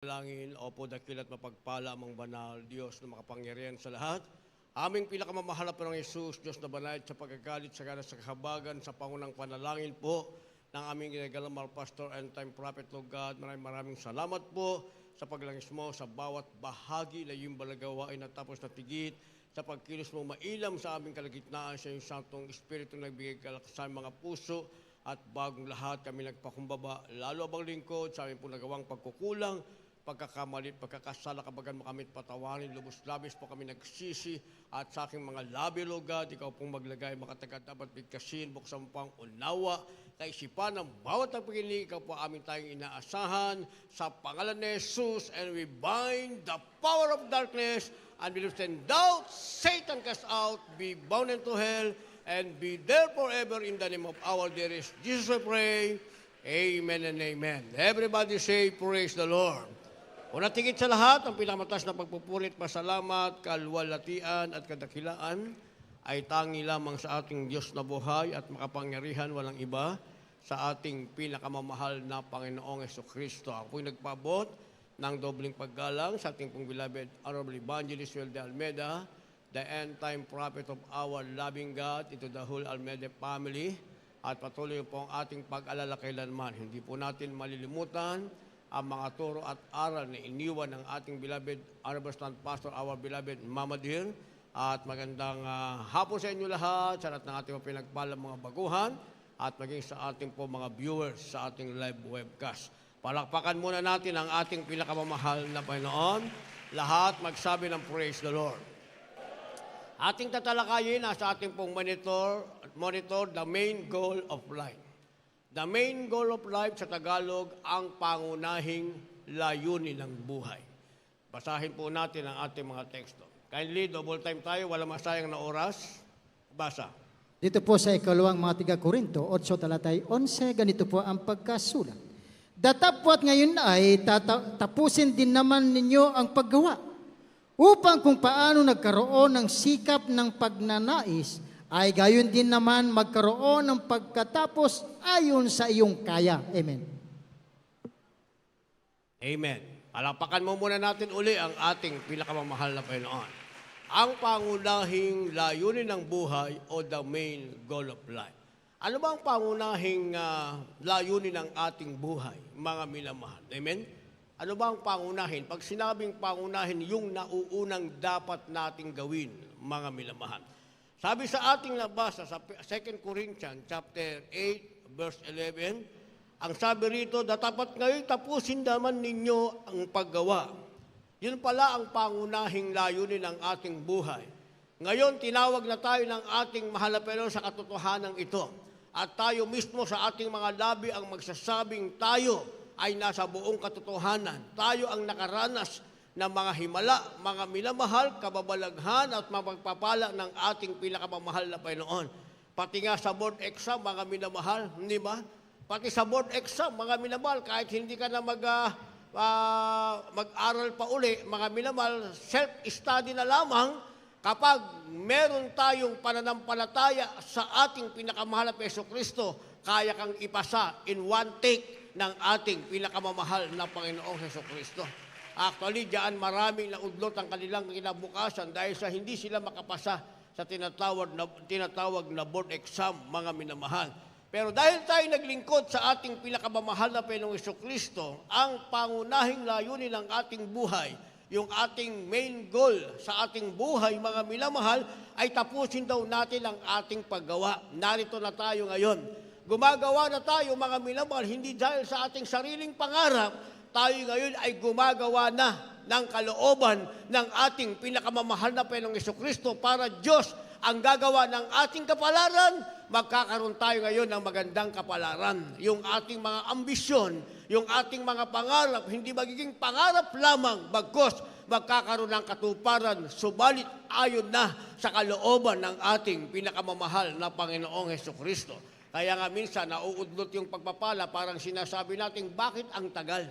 Langin, opo, dakilat mapagpala amang banal, Diyos na makapangyarihan sa lahat. Aming pinakamamahal na Panginoong Yesus, Diyos na banayad sa pagkagalit, sa ganas, sa kahabagan, sa pangunang panalangin po ng aming ginagalang mahal Pastor and Time Prophet, Lord God. Maraming salamat po sa paglangis mo sa bawat bahagi na iyong balagawa ay natapos na tigit sa pagkilos mo mailam sa aming kalagitnaan sa iyong Santong Espiritu na nagbigay kalakasan mga puso at bagong lahat kami nagpakumbaba. Lalo abang lingkod sa aming po nagawang pagkukulang, pagkakamalit, pagkakasala, kabagan mo kami patawarin, lubos-labis po kami nagsisi, at sa aking mga labi, Lord God, ikaw pong maglagay, makatagat, dapat bigkasin, buksan mo pang unawa, kaisipan ng bawat nagpakinig, ikaw po aming tayong inaasahan, sa pangalan ni Jesus, and we bind the power of darkness, and we send doubt, Satan cast out, be bound into hell, and be there forever in the name of our dearest Jesus we pray. Amen and amen. Everybody say, praise the Lord. Una tigit sa lahat, ang pinakamatas na pagpupulit, pasalamat, kalwalatian at kadakilaan ay tangi lamang sa ating Diyos na buhay at makapangyarihan walang iba sa ating pinakamamahal na Panginoong Jesucristo. Ako po'y nagpaabot ng dobling paggalang sa ating pong beloved Honorable Evangelist Joel de Almeida, the end-time prophet of our loving God, into the whole Almeida family, at patuloy po ang ating pag-alala kailanman. Hindi po natin malilimutan ang mga turo at aral na iniwan ng ating beloved Honorable Stand Pastor, our beloved Mama Dear. At magandang hapon sa inyo lahat, sa lahat ng ating pinagpalang mga baguhan, at maging sa ating po mga viewers sa ating live webcast. Palakpakan muna natin ang ating pinakamamahal na Panginoon. Lahat magsabi ng praise the Lord. Ating tatalakayin sa ating pong monitor the main goal of life. The main goal of life sa Tagalog, ang pangunahing layunin ng buhay. Basahin po natin ang ating mga teksto. Kindly, double time tayo, wala masayang na oras. Basa. Dito po sa ikalawang mga tiga-Korinto, 8 talatay 11, ganito po ang pagkasulat. Datapwat ngayon ay tapusin din naman ninyo ang paggawa, upang kung paano nagkaroon ng sikap ng pagnanais, ay gayon din naman magkaroon ng pagkatapos ayon sa iyong kaya. Amen. Amen. Palakpakan mo muna natin uli ang ating pinakamamahal na Panginoon. Ang pangunahing layunin ng buhay o the main goal of life. Ano ba ang pangunahing layunin ng ating buhay, mga minamahal? Amen? Ano ba ang pangunahin? Pag sinabing pangunahin, yung nauunang dapat nating gawin, mga minamahal. Sabi sa ating nabasa sa 2 Corinthians chapter 8 verse 11, ang sabi rito, dapat ngayon tapusin naman ninyo ang paggawa. Yun pala ang pangunahing layunin ng ating buhay. Ngayon, tinawag na tayo ng ating mahal na Panginoon sa katotohanan ito. At tayo mismo sa ating mga labi ang magsasabing tayo ay nasa buong katotohanan. Tayo ang nakaranas ng mga himala, mga minamahal, kababalaghan at mapagpapala ng ating pinakamamahal na Panginoon. Pati nga sa board exam, mga minamahal, hindi ba? Pati sa board exam, mga minamahal, kahit hindi ka na mag-aral pa uli, mga minamahal, self-study na lamang, kapag meron tayong pananampalataya sa ating pinakamahal na Jesucristo, kaya kang ipasa in one take ng ating pinakamamahal na Panginoong Jesucristo. Actually, diyan maraming naudlot ang kanilang kinabukasan dahil sa hindi sila makapasa sa tinatawag na board exam, mga minamahal. Pero dahil tayo naglingkod sa ating pinakamamahal na Panginoong Jesucristo, ang pangunahing layunin ng ating buhay, yung ating main goal sa ating buhay, mga minamahal, ay tapusin daw natin ang ating paggawa. Narito na tayo ngayon. Gumagawa na tayo, mga minamahal, hindi dahil sa ating sariling pangarap, tayo ngayon ay gumagawa na ng kalooban ng ating pinakamamahal na Panginoong Jesucristo para Diyos ang gagawa ng ating kapalaran, magkakaroon tayo ngayon ng magandang kapalaran. Yung ating mga ambisyon, yung ating mga pangarap, hindi magiging pangarap lamang, bagkus magkakaroon ng katuparan, subalit ayon na sa kalooban ng ating pinakamamahal na Panginoong Jesucristo. Kaya nga minsan, nauudlot yung pagpapala, parang sinasabi natin, bakit ang tagal?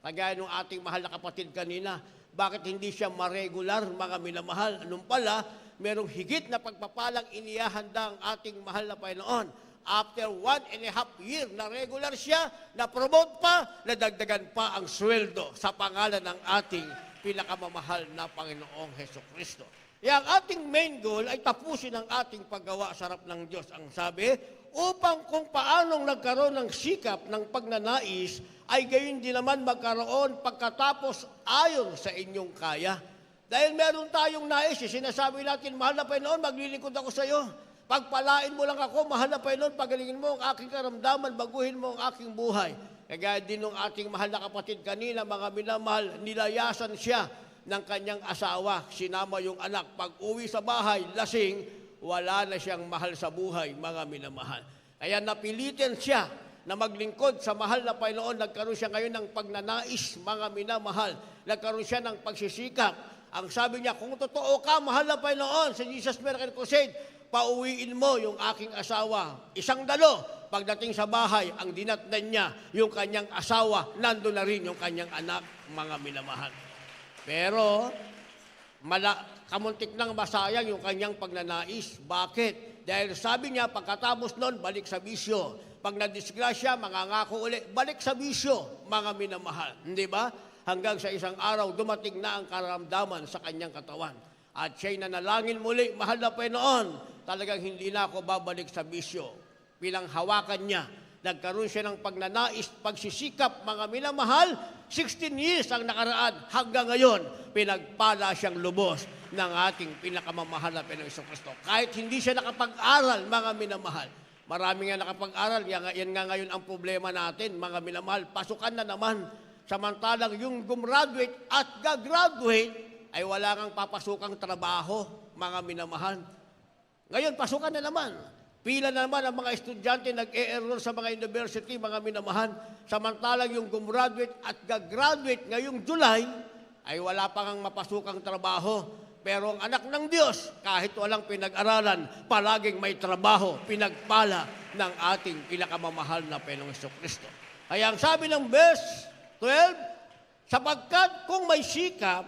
Kagaya ng ating mahal na kapatid kanina, bakit hindi siya maregular, mga minamahal? Anong pala, merong higit na pagpapalang inihahanda ang ating mahal na Panginoon after 1.5 year na regular siya, na-promote pa, nadagdagan pa ang sweldo sa pangalan ng ating pinakamamahal na Panginoong Hesukristo. Ang ating main goal ay tapusin ang ating paggawa sa harap ng Diyos. Ang sabi, upang kung paanong nagkaroon ng sikap ng pagnanais, ay gayon din naman magkaroon pagkatapos ayon sa inyong kaya. Dahil meron tayong nais, sinasabi natin, mahal na Panginoon, maglilingkod ako sa iyo. Pagpalain mo lang ako, mahal na Panginoon, pagalingin mo ang aking karamdaman, baguhin mo ang aking buhay. Kagaya din ng ating mahal na kapatid kanina, mga minamahal, nilayasan siya ng kanyang asawa, sinama yung anak. Pag uwi sa bahay, lasing, wala na siyang mahal sa buhay, mga minamahal. Kaya napilitin siya na maglingkod sa mahal na Panginoon. Nagkaroon siya ngayon ng pagnanais, mga minamahal. Nagkaroon siya ng pagsisikap. Ang sabi niya, kung totoo ka, mahal na Panginoon, sa Jesus Miracle Crusade, pauwiin mo yung aking asawa. 1 dalo. Pagdating sa bahay, ang dinatnan niya, yung kanyang asawa, nandun na rin yung kanyang anak, mga minamahal. Pero, kamuntik nang masayang yung kanyang pagnanais. Bakit? Dahil sabi niya, pagkatapos nun, balik sa bisyo. Pag nadisgrasya, mangangako uli, balik sa bisyo, mga minamahal. Hindi ba? Hanggang sa isang araw, dumating na ang karamdaman sa kanyang katawan. At siya'y nanalangin muli, mahal na Panginoon, talagang hindi na ako babalik sa bisyo. Pinanghawakan niya. Nagkaroon siya ng pagnanais, pagsisikap, mga minamahal. 16 years ang nakaraan hanggang ngayon, pinagpala siyang lubos ng ating pinakamamahal na Panginoong Kristo. Kahit hindi siya nakapag-aral, mga minamahal. Marami nga nakapag-aral, yan nga ngayon ang problema natin, mga minamahal. Pasukan na naman. Samantalang yung gumraduate at gagraduate, ay wala kang papasukang trabaho, mga minamahal. Ngayon, pasukan na naman. Pila na naman ang mga estudyante nag-e-enroll sa mga university, mga minamahal. Samantalang yung gumraduate at gagraduate ngayong July, ay wala pa kang mapasukang trabaho. Pero ang anak ng Diyos, kahit walang pinag-aralan, palaging may trabaho, pinagpala ng ating pinakamamahal na Panginoong Kristo. Kaya ang sabi ng verse 12, sapagkat kung may sikap,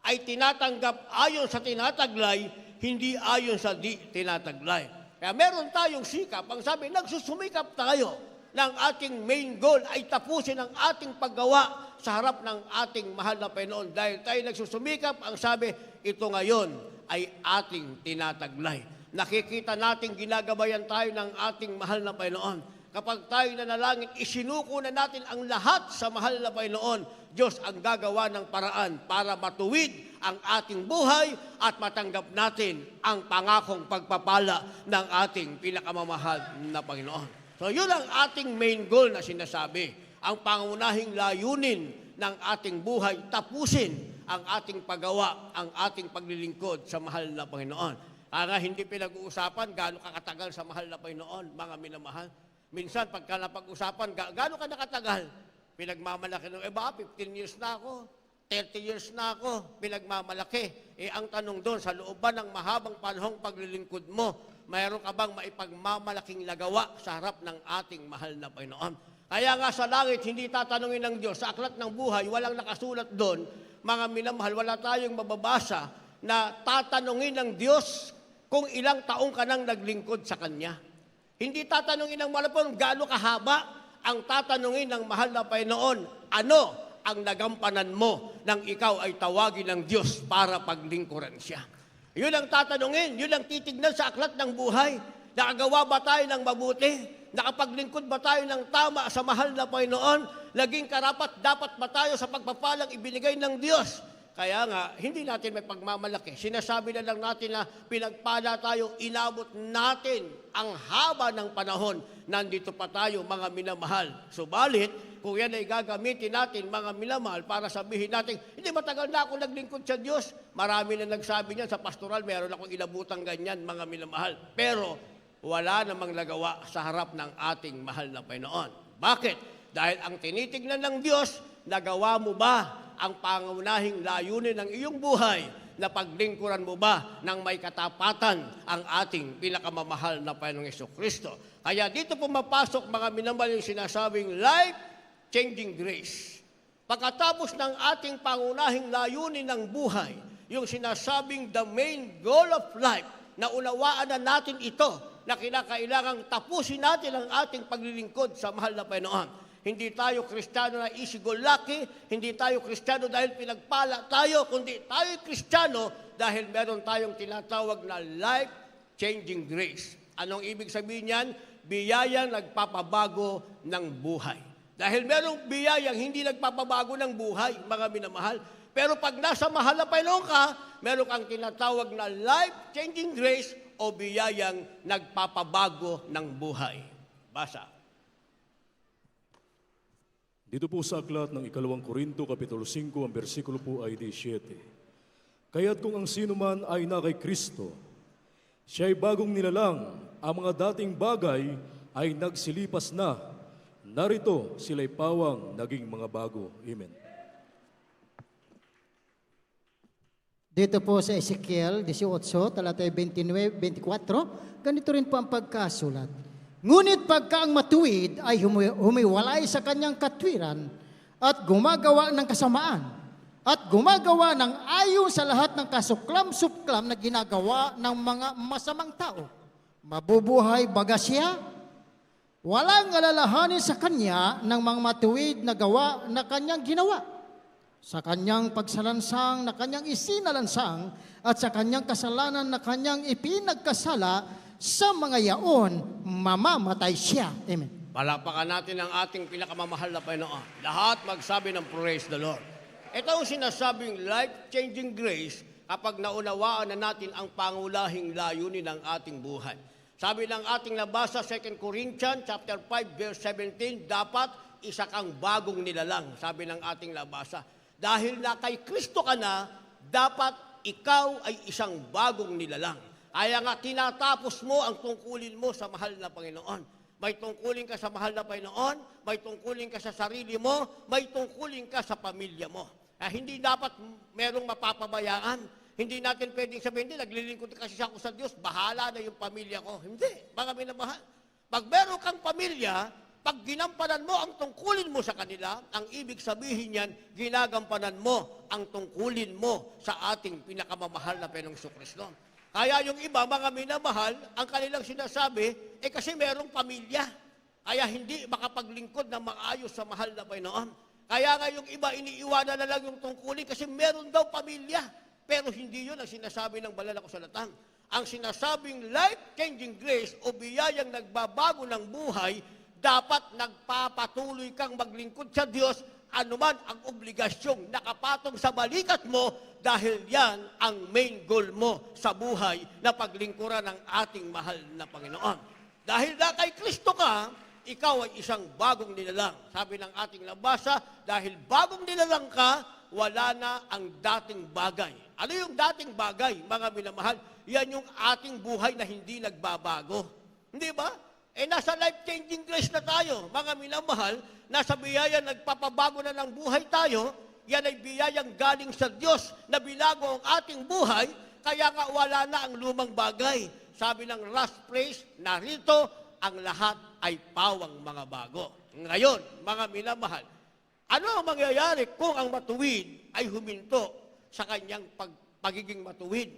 ay tinatanggap ayon sa tinataglay, hindi ayon sa di tinataglay. Kaya meron tayong sikap. Ang sabi, nagsusumikap tayo ng ating main goal ay tapusin ang ating paggawa sa harap ng ating mahal na Panginoon. Dahil tayo nagsusumikap, ang sabi, ito ngayon ay ating tinataglay. Nakikita natin, ginagabayan tayo ng ating mahal na Panginoon. Kapag tayo nanalangin, isinuko na natin ang lahat sa mahal na Panginoon. Diyos ang gagawa ng paraan para matuwid ang ating buhay at matanggap natin ang pangakong pagpapala ng ating pinakamamahal na Panginoon. So yun ang ating main goal na sinasabi. Ang pangunahing layunin ng ating buhay, tapusin ang ating paggawa, ang ating paglilingkod sa mahal na Panginoon. Kaya hindi pinag-uusapan gaano kakatagal sa mahal na Panginoon, mga minamahal. Minsan, pagka napag-usapan, gaano ka nakatagal? Pinagmamalaki ng iba, 15 years na ako, 30 years na ako, pinagmamalaki. Ang tanong doon, sa loob ba ng mahabang panahong paglilingkod mo, mayroon ka bang maipagmamalaking nagawa sa harap ng ating mahal na Panginoon? Kaya nga sa langit, hindi tatanungin ng Diyos. Sa aklat ng buhay, walang nakasulat doon, mga minamahal, wala tayong mababasa na tatanungin ng Diyos kung ilang taong ka nang naglingkod sa Kanya. Hindi tatanungin ng malapon, gaano kahaba. Ang tatanungin ng mahal na Panginoon, ano ang nagampanan mo nang ikaw ay tawagin ng Diyos para paglingkuran siya? Yun ang tatanungin, yun ang titignan sa aklat ng buhay. Nakagawa ba tayo ng mabuti? Nakapaglingkod ba tayo ng tama sa mahal na Panginoon? Naging karapat dapat ba tayo sa pagpapalang ibinigay ng Diyos? Kaya nga, hindi natin may pagmamalaki. Sinasabi na lang natin na pinagpala tayo, inabot natin ang haba ng panahon. Nandito pa tayo, mga minamahal. Subalit, kung yan ay gagamitin natin, mga minamahal, para sabihin natin, hindi matagal na ako naglingkod sa Diyos. Marami na nagsabi niyan sa pastoral, meron akong inabutang ganyan, mga minamahal. Pero, wala namang nagawa sa harap ng ating mahal na Panginoon. Bakit? Dahil ang tinitignan ng Diyos, nagawa mo ba ang pangunahing layunin ng iyong buhay na paglingkuran mo ba ng may katapatan ang ating pinakamamahal na Panginoong Kristo? Kaya dito pumapasok, mga minamahal, yung sinasabing life-changing grace. Pagkatapos ng ating pangunahing layunin ng buhay, yung sinasabing the main goal of life, na unawaan na natin ito, na kinakailangang tapusin natin ang ating paglilingkod sa mahal na Panginoon. Hindi tayo Kristiyano na easy-go-lucky, hindi tayo Kristiyano dahil pinagpala tayo, kundi tayo Kristiyano dahil meron tayong tinatawag na life-changing grace. Anong ibig sabihin yan? Biyayang nagpapabago ng buhay. Dahil merong biyayang hindi nagpapabago ng buhay, mga minamahal. Pero pag nasa mahal na Panginoon ka, meron kang tinatawag na life-changing grace o biyayang nagpapabago ng buhay. Basa. Dito po sa aklat ng 2 Korinto, Kapitulo 5, ang bersikulo po ay 17. Kaya't kung ang sino man ay na kay Kristo, siya ay bagong nilalang, ang mga dating bagay ay nagsilipas na. Narito sila'y pawang naging mga bago. Amen. Dito po sa Ezekiel 18, talatay 29-24, ganito rin po ang pagkasulat. Ngunit pagka ang matuwid ay humiwalay sa kanyang katwiran at gumagawa ng kasamaan at gumagawa ng ayon sa lahat ng kasuklam-suklam na ginagawa ng mga masamang tao. Mabubuhay baga siya, walang alalahanin sa kanya ng mga matuwid na gawa na kanyang ginawa. Sa kanyang pagsalansang na kanyang isinalansang at sa kanyang kasalanan na kanyang ipinagkasala, sa mga yaon, mamamatay siya. Amen. Palapakan natin ang ating pinakamamahal na Panginoon. Lahat magsabi ng praise the Lord. Ito ang sinasabing life-changing grace kapag naunawaan na natin ang pangulahing layunin ng ating buhay. Sabi ng ating nabasa, 2 Corinthians chapter 5, verse 17, dapat isa kang bagong nilalang, sabi ng ating nabasa. Dahil na kay Kristo ka na, dapat ikaw ay isang bagong nilalang. Kaya nga, tinatapos mo ang tungkulin mo sa mahal na Panginoon. May tungkulin ka sa mahal na Panginoon, may tungkulin ka sa sarili mo, may tungkulin ka sa pamilya mo. Hindi dapat merong mapapabayaan. Hindi natin pwedeng sabihin, hindi, naglilingkod kasi ako sa Diyos, bahala na yung pamilya ko. Hindi, mga minamahal. Pag meron kang pamilya, pag ginampanan mo ang tungkulin mo sa kanila, ang ibig sabihin yan, ginagampanan mo ang tungkulin mo sa ating pinakamamahal na Panginoong Kristo. Kaya yung iba, mga minamahal, ang kanilang sinasabi, kasi merong pamilya. Kaya hindi makapaglingkod ng maayos sa mahal na Panginoon. Kaya nga yung iba, iniiwanan na lang yung tungkulin kasi meron daw pamilya. Pero hindi yun ang sinasabi ng banal na kasulatan. Ang sinasabing life-changing grace o biyayang nagbabago ng buhay, dapat nagpapatuloy kang maglingkod sa Diyos anuman ang obligasyong nakapatong sa balikat mo dahil yan ang main goal mo sa buhay na paglingkuran ng ating mahal na Panginoon. Dahil na kay Kristo ka, ikaw ay isang bagong nilalang. Sabi ng ating nabasa, dahil bagong nilalang ka, wala na ang dating bagay. Ano yung dating bagay, mga minamahal? Yan yung ating buhay na hindi nagbabago. Hindi ba? Nasa life-changing grace na tayo, mga minamahal, nasa biyaya nagpapabago na ng buhay tayo, yan ay biyayang galing sa Diyos na binago ang ating buhay, kaya nga wala na ang lumang bagay. Sabi ng last phrase, narito ang lahat ay pawang mga bago. Ngayon, mga minamahal, ano ang mangyayari kung ang matuwid ay huminto sa kanyang pagiging matuwid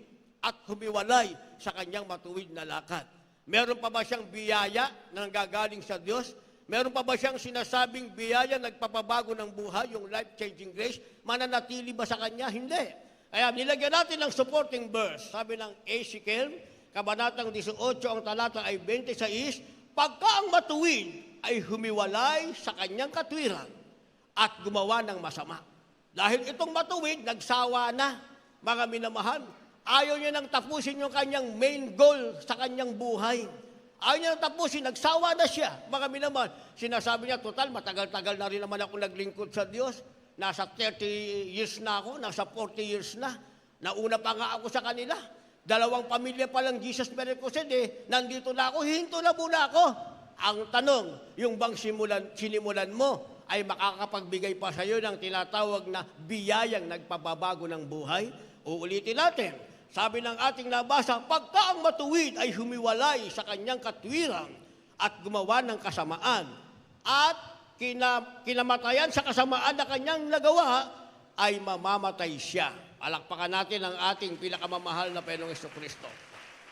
at humiwalay sa kanyang matuwid na lakad? Meron pa ba siyang biyaya na nanggagaling sa Diyos? Meron pa ba siyang sinasabing biyaya nagpapabago ng buhay, yung life-changing grace? Mananatili ba sa kanya? Hindi. Kaya nilagyan natin ng supporting verse. Sabi ng Ezekiel, Kabanatang 18, ang talata ay 26, pagka ang matuwid ay humiwalay sa kanyang katwiran at gumawa ng masama. Dahil itong matuwid, nagsawa na, mga minamahal. Ayaw niya nang tapusin yung kanyang main goal sa kanyang buhay. Ayaw niya nang tapusin, nagsawa na siya. Mga minamahal, sinasabi niya, total, matagal-tagal na rin naman ako naglingkod sa Diyos. Nasa 30 years na ako, nasa 40 years na. Nauna pa nga ako sa kanila. 2 pamilya pa lang Jesus Miracles, nandito na ako, hinto na muna ako. Ang tanong, yung bang sinimulan mo ay makakapagbigay pa sa iyo ng tinatawag na biyayang nagpababago ng buhay? Uulitin natin. Sabi ng ating nabasa, pagka ang matuwid ay humiwalay sa kanyang katwiran at gumawa ng kasamaan at kinamatayan sa kasamaan na kanyang nagawa, ay mamamatay siya. Palakpakan natin ang ating pinakamamahal na Panginoong Kristo.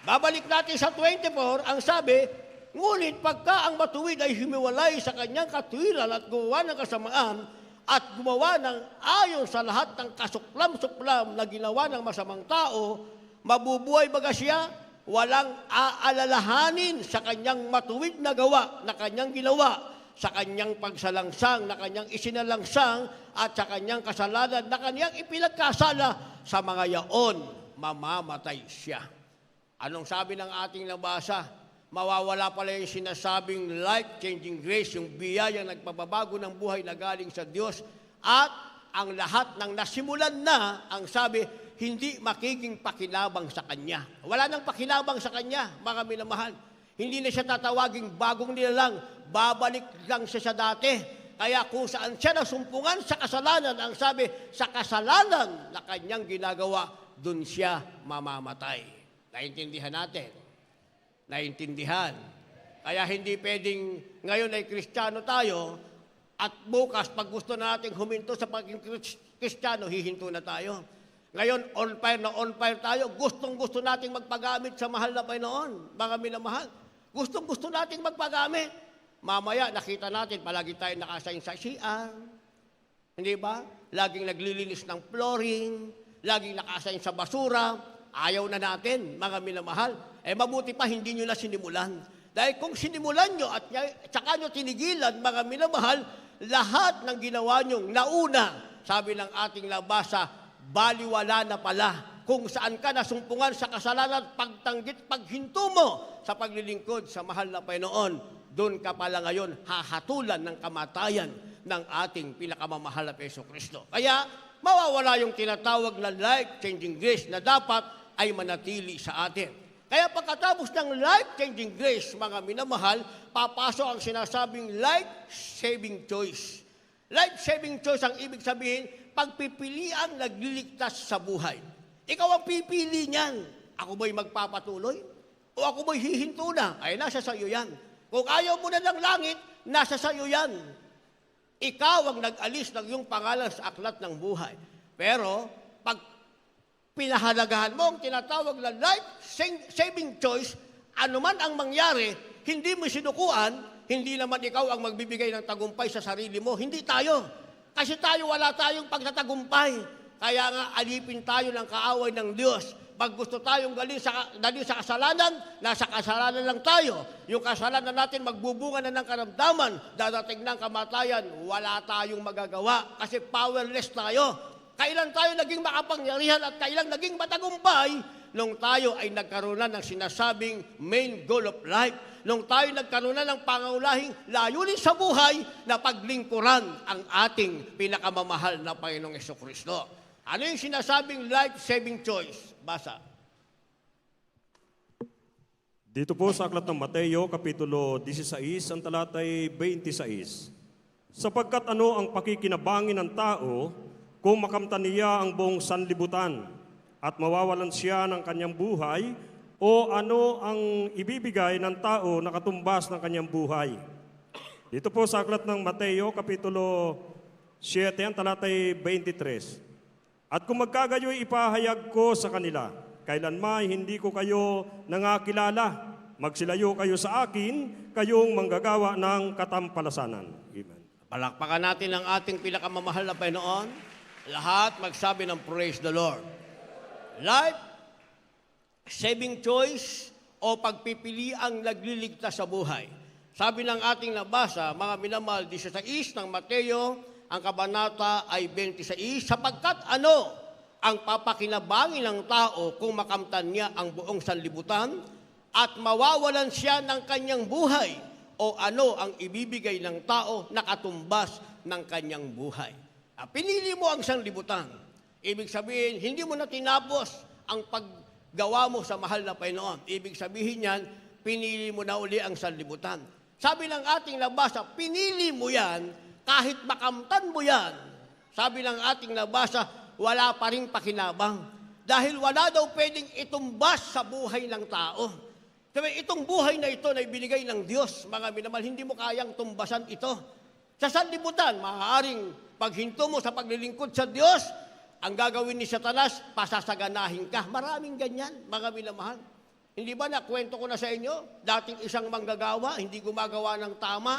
Babalik natin sa 24, ang sabi, ngunit pagka ang matuwid ay humiwalay sa kanyang katwiran at gumawa ng kasamaan at gumawa ng ayon sa lahat ng kasuklam-suklam na ginawa ng masamang tao, mabubuhay baga siya, walang aalalahanin sa kanyang matuwid na gawa na kanyang ginawa, sa kanyang pagsalangsang na kanyang isinalangsang at sa kanyang kasalanan na kanyang ipinagkasala, sa mga yaon mamamatay siya. Anong sabi ng ating nabasa? Mawawala pala yung sinasabing life-changing grace, yung biyayang nagpababago ng buhay na galing sa Diyos, at ang lahat ng nasimulan na, ang sabi, hindi makiging pakinabang sa Kanya. Wala nang pakinabang sa Kanya, mga minamahal. Hindi na siya tatawaging bagong nilalang, babalik lang siya sa dati. Kaya kung saan siya nasumpungan sa kasalanan, ang sabi, sa kasalanan na Kanyang ginagawa, dun siya mamamatay. Naintindihan natin? Naintindihan. Kaya hindi pwedeng ngayon ay Kristiyano tayo at bukas pag gusto nating huminto sa pagiging Kristiyano, hihinto na tayo. Ngayon, on fire tayo. Gustong-gusto nating magpagamit sa mahal na Panginoon, mga minamahal. Gustong-gusto nating magpagamit. Mamaya, nakita natin, palagi tayo nakasayin sa CR. Hindi ba? Laging naglilinis ng flooring, laging nakasayin sa basura. Ayaw na natin, mga minamahal. Mabuti pa, hindi nyo na sinimulan. Dahil kung sinimulan nyo at saka nyo tinigilan, mga minamahal, lahat ng ginawa nyo nauna, sabi ng ating nabasa, baliwala na pala. Kung saan ka nasumpungan sa kasalanan, pagtanggit, paghinto mo sa paglilingkod sa mahal na Panginoon, doon ka pala ngayon hahatulan ng kamatayan ng ating pinakamamahal na Jesucristo. Kaya, mawawala yung tinatawag na life-changing grace na dapat ay manatili sa atin. Kaya pagkatapos ng life-changing grace, mga minamahal, papasok ang sinasabing life-saving choice. Life-saving choice ang ibig sabihin, pagpipiliang nagliligtas sa buhay. Ikaw ang pipili niyan. Ako ba'y magpapatuloy? O ako ba'y hihinto na? Ay, nasa sayo yan. Kung ayaw mo na ng langit, nasa sayo yan. Ikaw ang nag-alis ng iyong pangalan sa aklat ng buhay. Pero, pag pinahalagahan mo ang tinatawag na life-saving choice, anuman ang mangyari, hindi mo sinukuan, hindi naman ikaw ang magbibigay ng tagumpay sa sarili mo. Hindi tayo. Kasi tayo wala tayong pagtatagumpay. Kaya nga alipin tayo ng kaaway ng Diyos. Pag gusto tayong dali sa kasalanan, nasa kasalanan lang tayo. Yung kasalanan natin magbubunga na ng karamdaman, dadating ng kamatayan, wala tayong magagawa kasi powerless tayo. Kailan tayo naging makapangyarihan at kailan naging matagumpay? Nung tayo ay nagkaroon na ng sinasabing main goal of life. Nung tayo nagkaroon na ng pangaulahing layunin sa buhay na paglingkuran ang ating pinakamamahal na Panginoong Jesucristo. Ano yung sinasabing life-saving choice? Basa. Dito po sa aklat ng Mateo, Kapitulo 16, ang talatay 26. Sapagkat ano ang pakikinabangin ng tao kung makamtan niya ang buong sanlibutan at mawawalan siya ng kanyang buhay, o ano ang ibibigay ng tao na katumbas ng kanyang buhay? Dito po sa aklat ng Mateo, Kapitulo 7, ang talatay 23. At kung magkagayo'y ipahayag ko sa kanila, kailanman hindi ko kayo nangakilala. Magsilayo kayo sa akin, kayong manggagawa ng katampalasanan. Amen. Palakpakan natin ang ating pinakamamahal na Panginoon. Lahat magsabi ng praise the Lord. Life, saving choice, o pagpipili ang nagliligtas sa buhay. Sabi ng ating nabasa, mga minamahal, 16 ng Mateo, ang kabanata ay 26, sapagkat ano ang papakinabangin ng tao kung makamtan niya ang buong sanlibutan at mawawalan siya ng kanyang buhay, o ano ang ibibigay ng tao na katumbas ng kanyang buhay. Pinili mo ang sanlibutan. Ibig sabihin, hindi mo na tinapos ang paggawa mo sa mahal na Panginoon. Ibig sabihin yan, pinili mo na uli ang sanlibutan. Sabi ng ating nabasa, pinili mo yan kahit makamtan mo yan. Sabi ng ating nabasa, wala pa rin pakinabang. Dahil wala daw pwedeng itumbas sa buhay ng tao. Sabi, itong buhay na ito na ibinigay ng Diyos, mga minamahal, hindi mo kayang tumbasan ito. Sa sanlibutan, maaaring paghinto mo sa paglilingkod sa Diyos, ang gagawin ni Satanas, pasasaganahin ka. Maraming ganyan, mga minamahal. Hindi ba nakwento ko na sa inyo? Dating isang manggagawa, hindi gumagawa ng tama.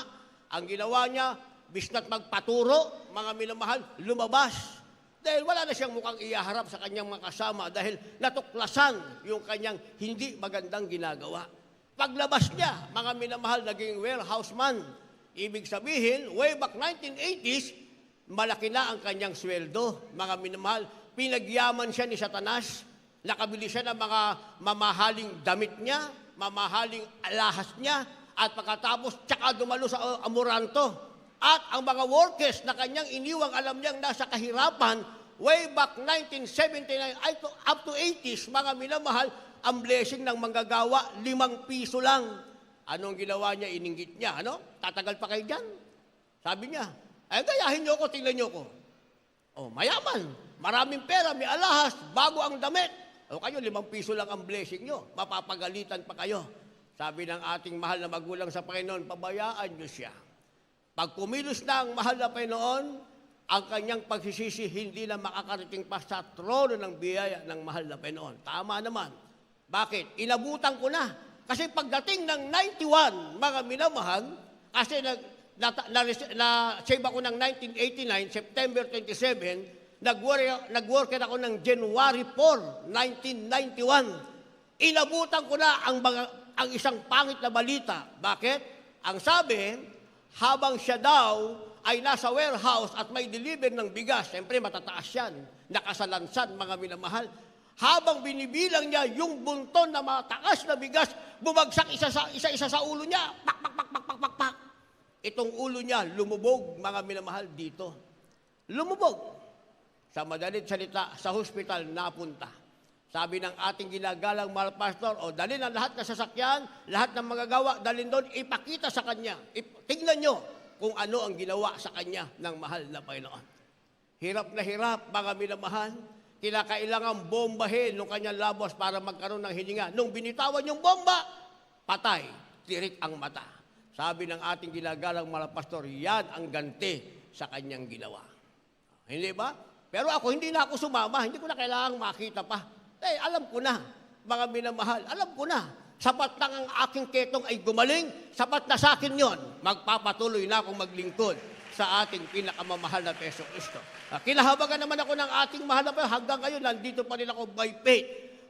Ang ginawa niya, bisna't magpaturo, mga minamahal, lumabas. Dahil wala na siyang mukhang iyaharap sa kanyang mga kasama dahil natuklasan yung kanyang hindi magandang ginagawa. Paglabas niya, mga minamahal, naging warehouseman. Ibig sabihin, way back 1980s, malaki na ang kanyang sweldo. Mga minamahal, pinagyaman siya ni Satanas. Nakabili siya ng mga mamahaling damit niya, mamahaling alahas niya, at pagkatapos, tsaka dumalo sa Amoranto. At ang mga workers na kanyang iniwang alam niyang nasa kahirapan, way back 1979 up to 80s, mga minamahal, ang blessing ng manggagawa, 5 piso lang. Anong ginawa niya? Ininggit niya. Ano? Tatagal pa kayo dyan? Sabi niya, ay gayahin niyo ko, tingnan niyo ko. Oh, mayaman, maraming pera, may alahas, bago ang damit. O kayo, 5 piso lang ang blessing niyo. Mapapagalitan pa kayo. Sabi ng ating mahal na magulang sa Panginoon, pabayaan niyo siya. Pag kumilos na ang mahal na Panginoon, ang kanyang pagsisisi hindi na makakarating pa sa trono ng biyaya ng mahal na Panginoon. Tama naman. Bakit? Inabutan ko na. Kasi pagdating ng 91, mga minamahal, kasi na-save ako ng 1989, September 27, nag-worker ako ng January 4, 1991. Inabutan ko na ang isang pangit na balita. Bakit? Ang sabi, habang siya daw ay nasa warehouse at may deliver ng bigas, siyempre matataas yan, nakasalansan, mga minamahal. Habang binibilang niya yung bunton na mataas na bigas, bumagsak isa-isa sa ulo niya. Pak, pak, pak, pak, pak, pak, pak. Itong ulo niya, lumubog, mga minamahal, dito. Lumubog. Sa madalit salita, sa hospital napunta. Sabi ng ating ginagalang mahal pastor, o dalhin ang lahat ng sasakyan, lahat ng magagawa, dalhin doon, ipakita sa kanya. Tingnan nyo kung ano ang ginawa sa kanya ng mahal na Panginoon. Hirap na hirap, mga minamahal. Kinakailangan bombahin nung kanyang labos para magkaroon ng hininga. Nung binitawan yung bomba, patay, tirik ang mata. Sabi ng ating ginagalang mahal pastor, yan ang ganti sa kanyang ginawa. Hindi ba? Pero ako, hindi na ako sumama, hindi ko na kailangang makita pa. Alam ko na, mga minamahal, alam ko na. Sapat lang ang aking ketong ay gumaling, sapat na sa akin yon. Magpapatuloy na akong maglingkod sa ating pinakamamahal na Peso Kristo. Kinahabagan naman ako ng ating mahal na Panginoon. Hanggang ngayon, nandito pa rin ako by faith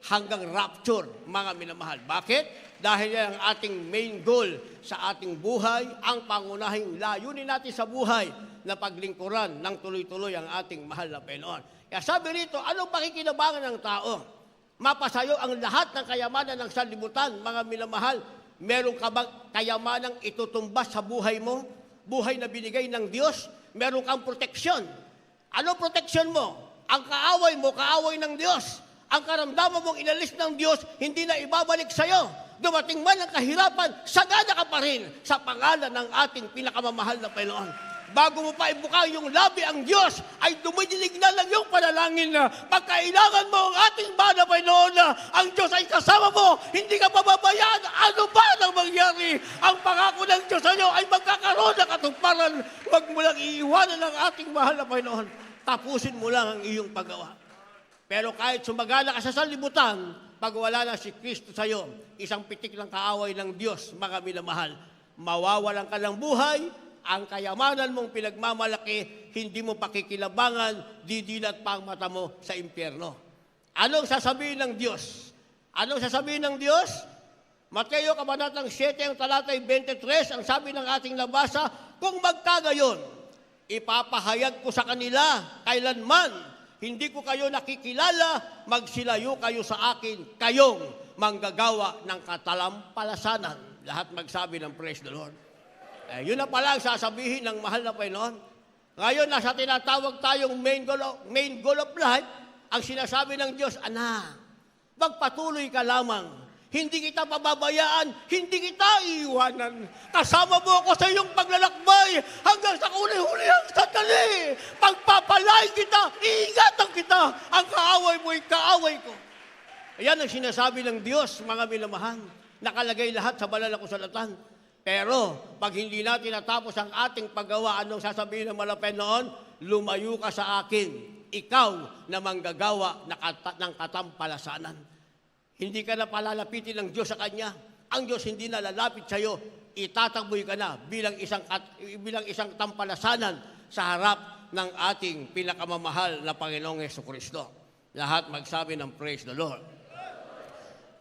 hanggang rapture, mga minamahal. Bakit? Dahil yan ang ating main goal sa ating buhay, ang pangunahing layunin natin sa buhay na paglingkuran ng tuloy-tuloy ang ating mahal na Panginoon. Kaya sabi rito, anong pakikinabangan ng tao? Mapasayo ang lahat ng kayamanan ng sanlibutan, mga minamahal. Meron ka bang kayamanang itutumbas sa buhay mo? Buhay na binigay ng Diyos? Meron kang proteksyon. Ano proteksyon mo? Ang kaaway mo, kaaway ng Diyos. Ang karamdaman mong inalis ng Diyos, hindi na ibabalik sa'yo. Dumating man ang kahirapan, sagana ka pa rin sa pangalan ng ating pinakamamahal na Panginoon. Bago mo pa ibuka yung labi ang Diyos, ay dumidilig na lang yung panalangin na pagkailangan mo ang ating mahal na Panginoon na ang Diyos ay kasama mo, hindi ka pababayaan. Ano ba nang mangyari? Ang pangako ng Diyos sa iyo ay magkakaroon ng katuparan. Huwag mo lang iiwanan ang ating mahal na Panginoon. Tapusin mo lang ang iyong paggawa. Pero kahit sumagana ka sa sanlibutan, pag wala na si Kristo sa iyo, isang pitik ng kaaway ng Diyos, mga minamahal, mawawalan ka ng buhay. Ang kayamanan mong pinagmamalaki, hindi mo pakikilabangan, didilat pa ang mata mo sa impyerno. Anong sasabihin ng Diyos? Anong sasabihin ng Diyos? Mateo Kabanatang 7, ang talatay 23, ang sabi ng ating nabasa, kung magkagayon, ipapahayag ko sa kanila, kailanman, hindi ko kayo nakikilala, magsilayo kayo sa akin, kayong manggagawa ng katalampalasanan. Lahat magsabi ng praise the Lord. Yun na pala ang sasabihin ng mahal na Panginoon. Ngayon, nasa tinatawag tayong main goal of life, ang sinasabi ng Diyos, anak, magpatuloy ka lamang. Hindi kita pababayaan, hindi kita iiwanan. Kasama mo ako sa iyong paglalakbay hanggang sa huli-hulihang sandali. Pagpapalain kita, iingatan kita. Ang kaaway mo ay kaaway ko. Ayan ang sinasabi ng Diyos, mga minamahal. Nakalagay lahat sa banal na kasulatan. Pero, pag hindi natin natapos ang ating paggawa, anong sasabihin ng malapit noon? Lumayo ka sa akin, ikaw na manggagawa ng katampalasanan. Hindi ka na palalapitin ng Diyos sa Kanya. Ang Diyos hindi na lalapit sa iyo. Itatakboy ka na bilang isang tampalasanan sa harap ng ating pinakamamahal na Panginoong Jesucristo. Lahat magsabi ng praise the Lord.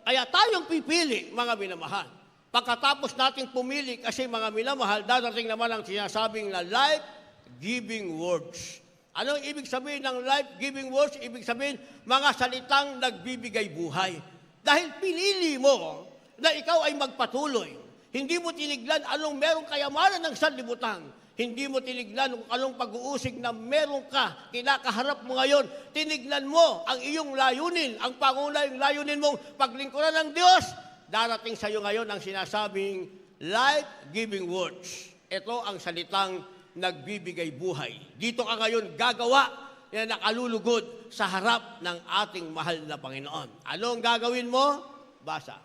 Kaya tayong pipili, mga minamahal. Pagkatapos nating pumili, kasi mga minamahal, dadating naman ang sinasabing na life-giving words. Ano ang ibig sabihin ng life-giving words? Ibig sabihin, mga salitang nagbibigay buhay. Dahil pinili mo na ikaw ay magpatuloy. Hindi mo tinignan anong merong kayamanan ng sanlibutan. Hindi mo tinignan kung anong pag-uusig na meron ka, kinakaharap mo ngayon. Tinignan mo ang iyong layunin, ang pangunahing layunin mong paglingkuran ng Diyos. Darating sa iyo ngayon ang sinasabing life-giving words. Ito ang salitang nagbibigay buhay. Dito ka ngayon gagawa na nakalulugod sa harap ng ating mahal na Panginoon. Ano ang gagawin mo? Basa.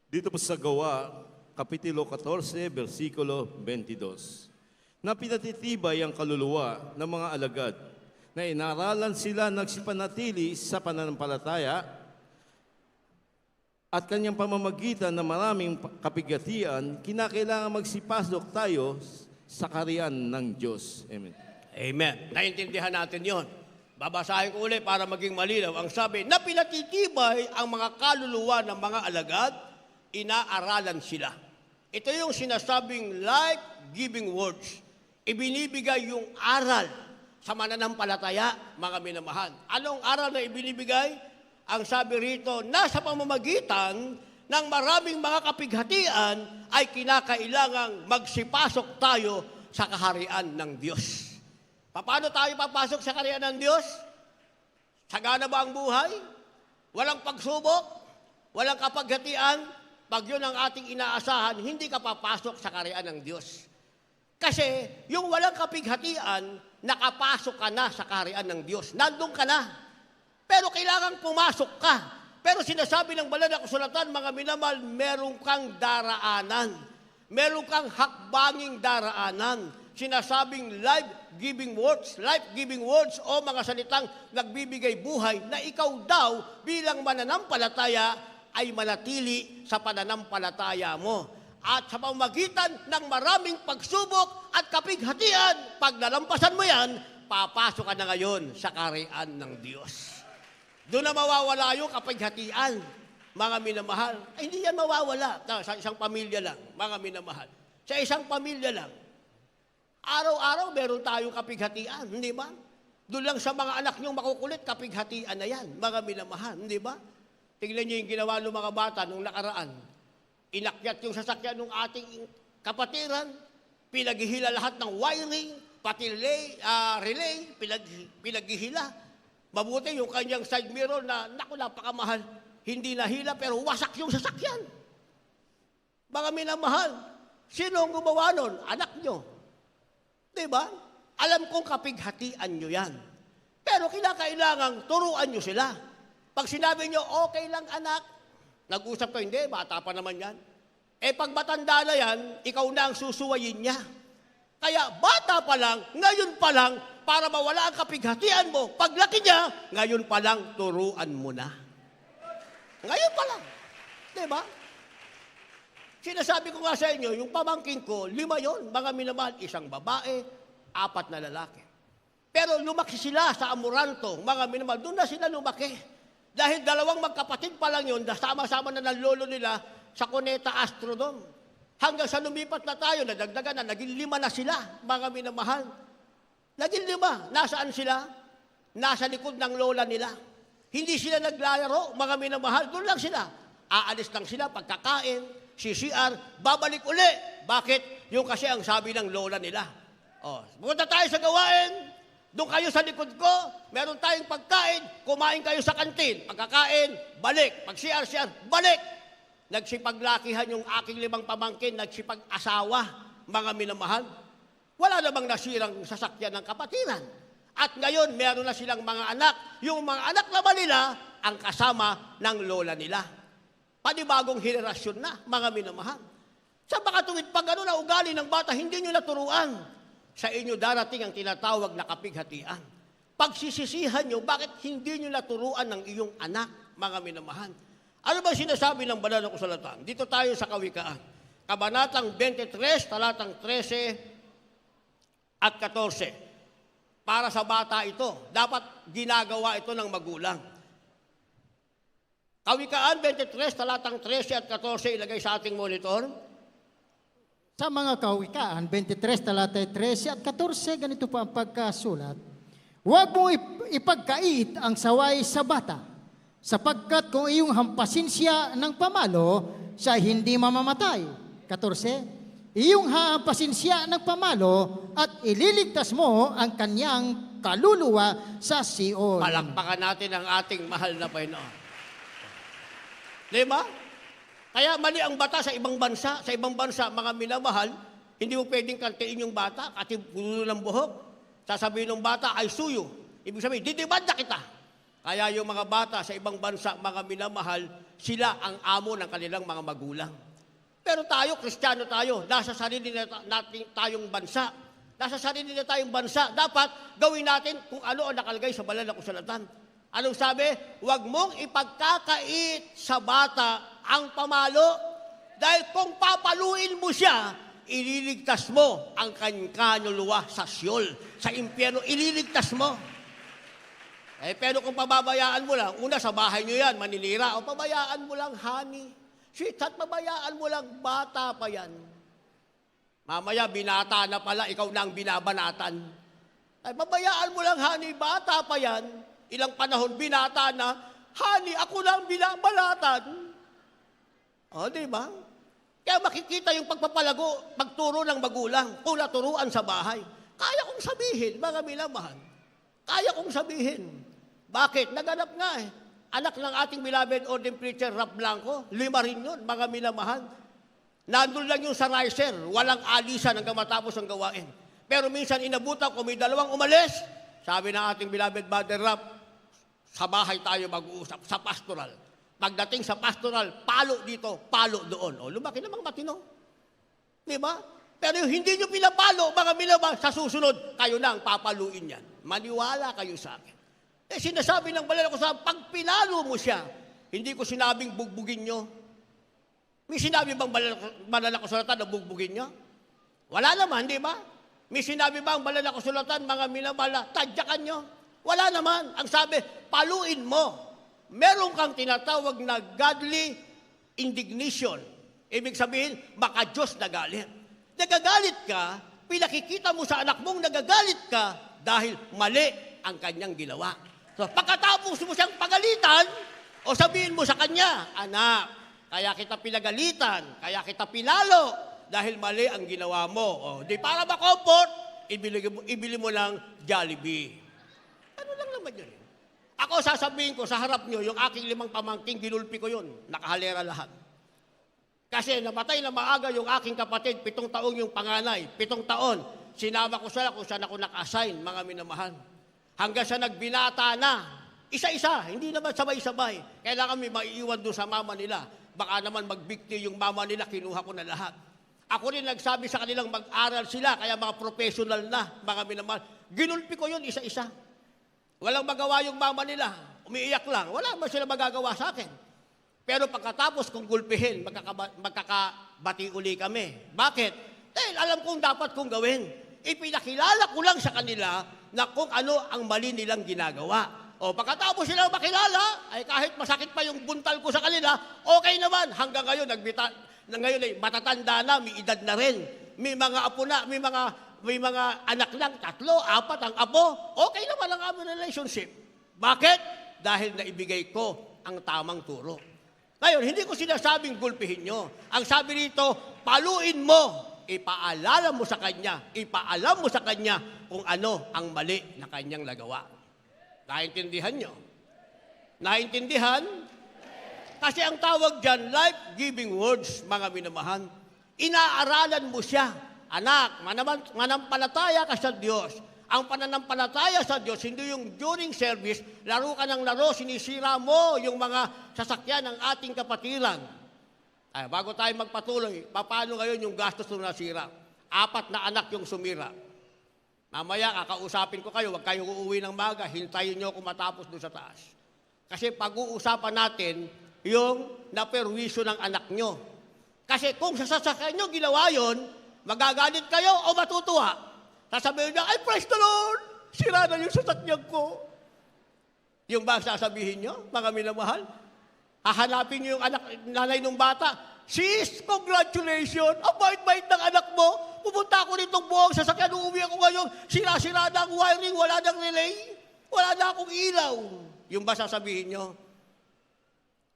Dito po sa Gawa, Kapitulo 14, versikulo 22. Na pinatitibay ang kaluluwa ng mga alagad, na inaralan sila nagsipanatili sa pananampalataya at kanyang pamamagitan na maraming kapigatian, kinakailangan magsipasok tayo sa kaharian ng Diyos. Amen. Amen. Naintindihan natin yon. Babasahin ko ulit para maging malinaw. Ang sabi, na pinatitibay ang mga kaluluwa ng mga alagad, inaaralan sila. Ito yung sinasabing life-giving words. Ibinibigay yung aral sa mananampalataya, mga minamahal. Anong aral na ibinibigay? Ang sabi rito, nasa pamamagitan ng maraming mga kapighatian ay kinakailangang magsipasok tayo sa kaharian ng Diyos. Paano tayo papasok sa kaharian ng Diyos? Sagana ba ang buhay? Walang pagsubok? Walang kapighatian? Pag yun ang ating inaasahan, hindi ka papasok sa kaharian ng Diyos. Kasi yung walang kapighatian, nakapasok ka na sa kaharian ng Diyos. Nandun ka na. Pero kailangan pumasok ka. Pero sinasabi ng banal na kasulatan, mga minamahal, meron kang daraanan. Meron kang hakbanging daraanan. Sinasabing life-giving words o mga salitang nagbibigay buhay na ikaw daw bilang mananampalataya ay manatili sa pananampalataya mo. At sa pamamagitan ng maraming pagsubok at kapighatian, pag nalampasan mo yan, papasok ka na ngayon sa kaharian ng Diyos. Doon na mawawala yung kapighatian, mga minamahal. Ay, hindi yan mawawala. Sa isang pamilya lang, mga minamahal. Sa isang pamilya lang. Araw-araw meron tayong kapighatian, hindi ba? Doon lang sa mga anak niyong makukulit, kapighatian na yan, mga minamahal, hindi ba? Tingnan niyo yung ginawa ng mga bata nung nakaraan. Inakyat yung sasakyan ng ating kapatiran, pinaghihila lahat ng wiring, pati relay, pinaghihila. Mabuti yung kanyang side mirror na, naku, napakamahal. Hindi nahila pero wasak yung sasakyan. Mga minamahal, sino ang gumawa nun? Anak nyo. Diba? Alam kong kapighatian nyo yan. Pero kinakailangang turuan nyo sila. Pag sinabi nyo, okay lang anak, nag-usap ko, hindi, bata pa naman yan. Eh pag matanda na yan, ikaw na ang susuwayin niya. Kaya bata pa lang, ngayon pa lang, para mawala ang kapighatian mo, paglaki niya, ngayon pa lang, turuan mo na. Ngayon pa lang. Diba? Sinasabi ko nga sa inyo, yung pamangkin ko, 5 yon, mga minamahal, 1 babae, 4 na lalaki. Pero lumaki sila sa Amoranto, mga minamahal, doon na sila lumaki. Dahil 2 magkapatid pa lang yun, sama-sama na ng lolo nila sa Cuneta Astrodome. Hanggang sa lumipat na tayo, nadagdagan na, naging 5 na sila, mga minamahal. Naging 5. Nasaan sila? Nasa likod ng lola nila. Hindi sila naglalaro, mga minamahal. Doon lang sila. Aalis lang sila pagkakain, CCR, babalik uli. Bakit? Yung kasi ang sabi ng lola nila. Pumunta tayo sa gawain. Doon kayo sa likod ko, meron tayong pagkain, kumain kayo sa kantin. Pagkakain, balik. Pag CR, balik. Nagsipaglakihan yung aking 5 pamangkin, nagsipag-asawa, mga minamahal. Wala namang nasirang sasakyan ng kapatiran. At ngayon, meron na silang mga anak. Yung mga anak naman nila, ang kasama ng lola nila. Panibagong henerasyon na, mga minamahal. Sa makatuwid pag ano na ugali ng bata, hindi nyo naturuan. Sa inyo darating ang tinatawag na kapighatian. pagsisisihan nyo, bakit hindi nyo naturuan ng iyong anak, mga minamahal? Ano ba sinasabi ng banal na kasulatan? Dito tayo sa Kawikaan. Kabanatang 23, talatang 13 at 14. Para sa bata ito, dapat ginagawa ito ng magulang. Kawikaan 23, talatang 13 at 14, ilagay sa ating monitor. Sa mga Kawikaan, 23, talata 13 at 14, ganito po ang pagkasulat. Huwag mong ipagkait ang saway sa bata, sapagkat kung iyong hampasin siya ng pamalo, siya hindi mamamatay. 14, iyong hahampasin siya ng pamalo at ililigtas mo ang kanyang kaluluwa sa Sion. Palakpakan natin ang ating mahal na Panginoon. Diba? Kaya mali ang bata sa ibang bansa. Sa ibang bansa, mga minamahal, hindi mo pwedeng kantiin yung bata kasi puno ng buhok. Sasabihin ng bata, I sue you. Ibig sabihin, didimanda kita. Kaya yung mga bata sa ibang bansa, mga minamahal, sila ang amo ng kanilang mga magulang. Pero tayo, Kristiyano tayo, nasa sarili natin tayong bansa. Nasa sarili na tayong bansa. Dapat gawin natin kung ano ang nakalagay sa banal na kasulatan. Anong sabi? Huwag mong ipagkakait sa bata ang pamalo dahil kung papaluin mo siya, ililigtas mo ang kanyang kaluluwa sa Sheol, sa impyerno, ililigtas mo. Pero kung pababayaan mo lang, una sa bahay nyo yan, maninira, o pabayaan mo lang, honey. Sweetheart, pabayaan mo lang, bata pa yan. Mamaya, binata na pala, ikaw na ang binabanatan. Pabayaan mo lang, honey, bata pa yan. Ilang panahon, binata na, honey, ako na ang binabanatan. O, di ba? Kaya makikita yung pagpapalago, pagturo ng magulang, kung naturuan sa bahay. Kaya kong sabihin, mga minamahal. Kaya kong sabihin. Bakit? Naganap nga eh. Anak ng ating beloved ordained preacher, Rap Blanco, 5 rin yun, mga minamahal. Nandun lang yung sa riser, walang alisan hanggang matapos ang gawain. Pero minsan inabutan ko, may 2 umalis. Sabi ng ating beloved Brother Rap, sa bahay tayo mag-uusap, sa pastoral. Pagdating sa pastoral, palo dito, palo doon. O, lumaki namang matino. Di ba? Pero yung hindi nyo pinapalo, mga minamahal, sa susunod, kayo na ang papaluin yan. Maniwala kayo sa akin. Sinasabi ng banal na kasulatan, pag pinalo mo siya, hindi ko sinabing bugbugin nyo. May sinabi bang banal na kasulatan na bugbugin nyo? Wala naman, di ba? May sinabi bang banal na kasulatan, mga minamahal, tadyakan nyo? Wala naman. Ang sabi, paluin mo. Meron kang tinatawag na godly indignation. Ibig sabihin, maka-Diyos na galit. Nagagalit ka, pinakikita mo sa anak mong nagagalit ka dahil mali ang kanyang ginawa. So, pagkatapos mo siyang pagalitan, o sabihin mo sa kanya, anak, kaya kita pinagalitan, kaya kita pinalo, dahil mali ang ginawa mo. O, di para ma-comfort, ibili mo ng Jollibee. Ano lang naman yun? Ako sasabihin ko sa harap nyo, yung aking 5 pamangking, ginulpi ko yun. Nakahalera lahat. Kasi namatay na maaga yung aking kapatid, 7 taong yung panganay, 7 taon. Sinama ko siya kung saan ako naka-assign, mga minamahal. Hanggang sa nagbinata na, isa-isa, hindi naman sabay-sabay. Kailangan may maiiwan doon sa mama nila. Baka naman magbikti yung mama nila, kinuha ko na lahat. Ako rin nagsabi sa kanilang mag-aral sila, kaya mga professional na, mga minamahal. Ginulpi ko yun isa-isa. Walang magawa yung mama nila. Umiiyak lang. Wala man sila magagawa sa akin. Pero pagkatapos kong gulpihin, magkakabati uli kami. Bakit? Dahil alam kong dapat kong gawin. Ipinakilala ko lang sa kanila na kung ano ang mali nilang ginagawa. O pagkatapos silang makilala, ay kahit masakit pa yung buntal ko sa kanila, okay naman. Hanggang ngayon, ngayon ay matatanda na, may edad na rin. May mga apo na, may mga anak lang, 3, 4 ang apo, okay naman ang aming relationship. Bakit? Dahil naibigay ko ang tamang turo. Ngayon, hindi ko sinasabing gulpihin nyo. Ang sabi dito, paluin mo, ipaalam mo sa kanya kung ano ang mali na kanyang nagawa. Naintindihan nyo? Naintindihan? Kasi ang tawag dyan, life-giving words, mga minamahal. Inaaralan mo siya. Anak, manampalataya ka sa Diyos. Ang pananampalataya sa Diyos, hindi yung during service, laro ka ng laro, sinisira mo yung mga sasakyan ng ating kapatiran. Ay, bago tayo magpatuloy, paano ngayon yung gastos na nasira? 4 na anak yung sumira. Mamaya, kakausapin ko kayo, huwag kayo uuwi ng maga, hintayin nyo ako matapos doon sa taas. Kasi pag-uusapan natin yung naperwisyo ng anak nyo. Kasi kung sa sasakyan nyo ginawa yun, magagalit kayo o matutuwa. Sasabihin nyo, ay praise the Lord, sira na yung sasakyan ko. Yung ba sasabihin nyo, mga minamahal? Hahanapin nyo yung nanay ng bata. Sis, congratulations! Ang bait-bait ng anak mo. Pupunta ako nitong buong sasakyan, uuwi ako ngayon. Sira-sira na ang wiring, wala nang relay. Wala na akong ilaw. Yung ba sasabihin nyo?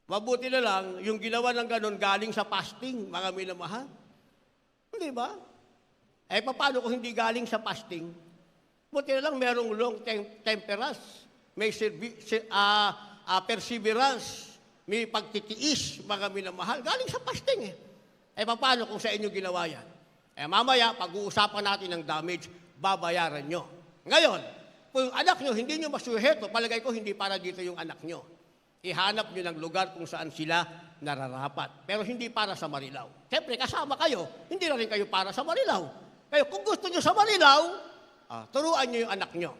Mabuti na lang, yung ginawa ng ganon galing sa fasting, mga minamahal. Hindi ba? Eh, paano kung hindi galing sa fasting? Buti na lang, merong long temperance, may perseverance, may pagtitiis, mga minamahal. Galing sa fasting eh. Eh, paano kung sa inyo ginawa yan? Eh, mamaya, pag-uusapan natin ng damage, babayaran nyo. Ngayon, kung yung anak nyo, hindi nyo masuheto, palagay ko hindi para dito yung anak nyo. Ihanap nyo ng lugar kung saan sila nararapat. Pero hindi para sa Marilao. Siyempre, kasama kayo, hindi na rin kayo para sa Marilao. Kaya kung gusto nyo sa Marilao, turuan nyo yung anak nyo.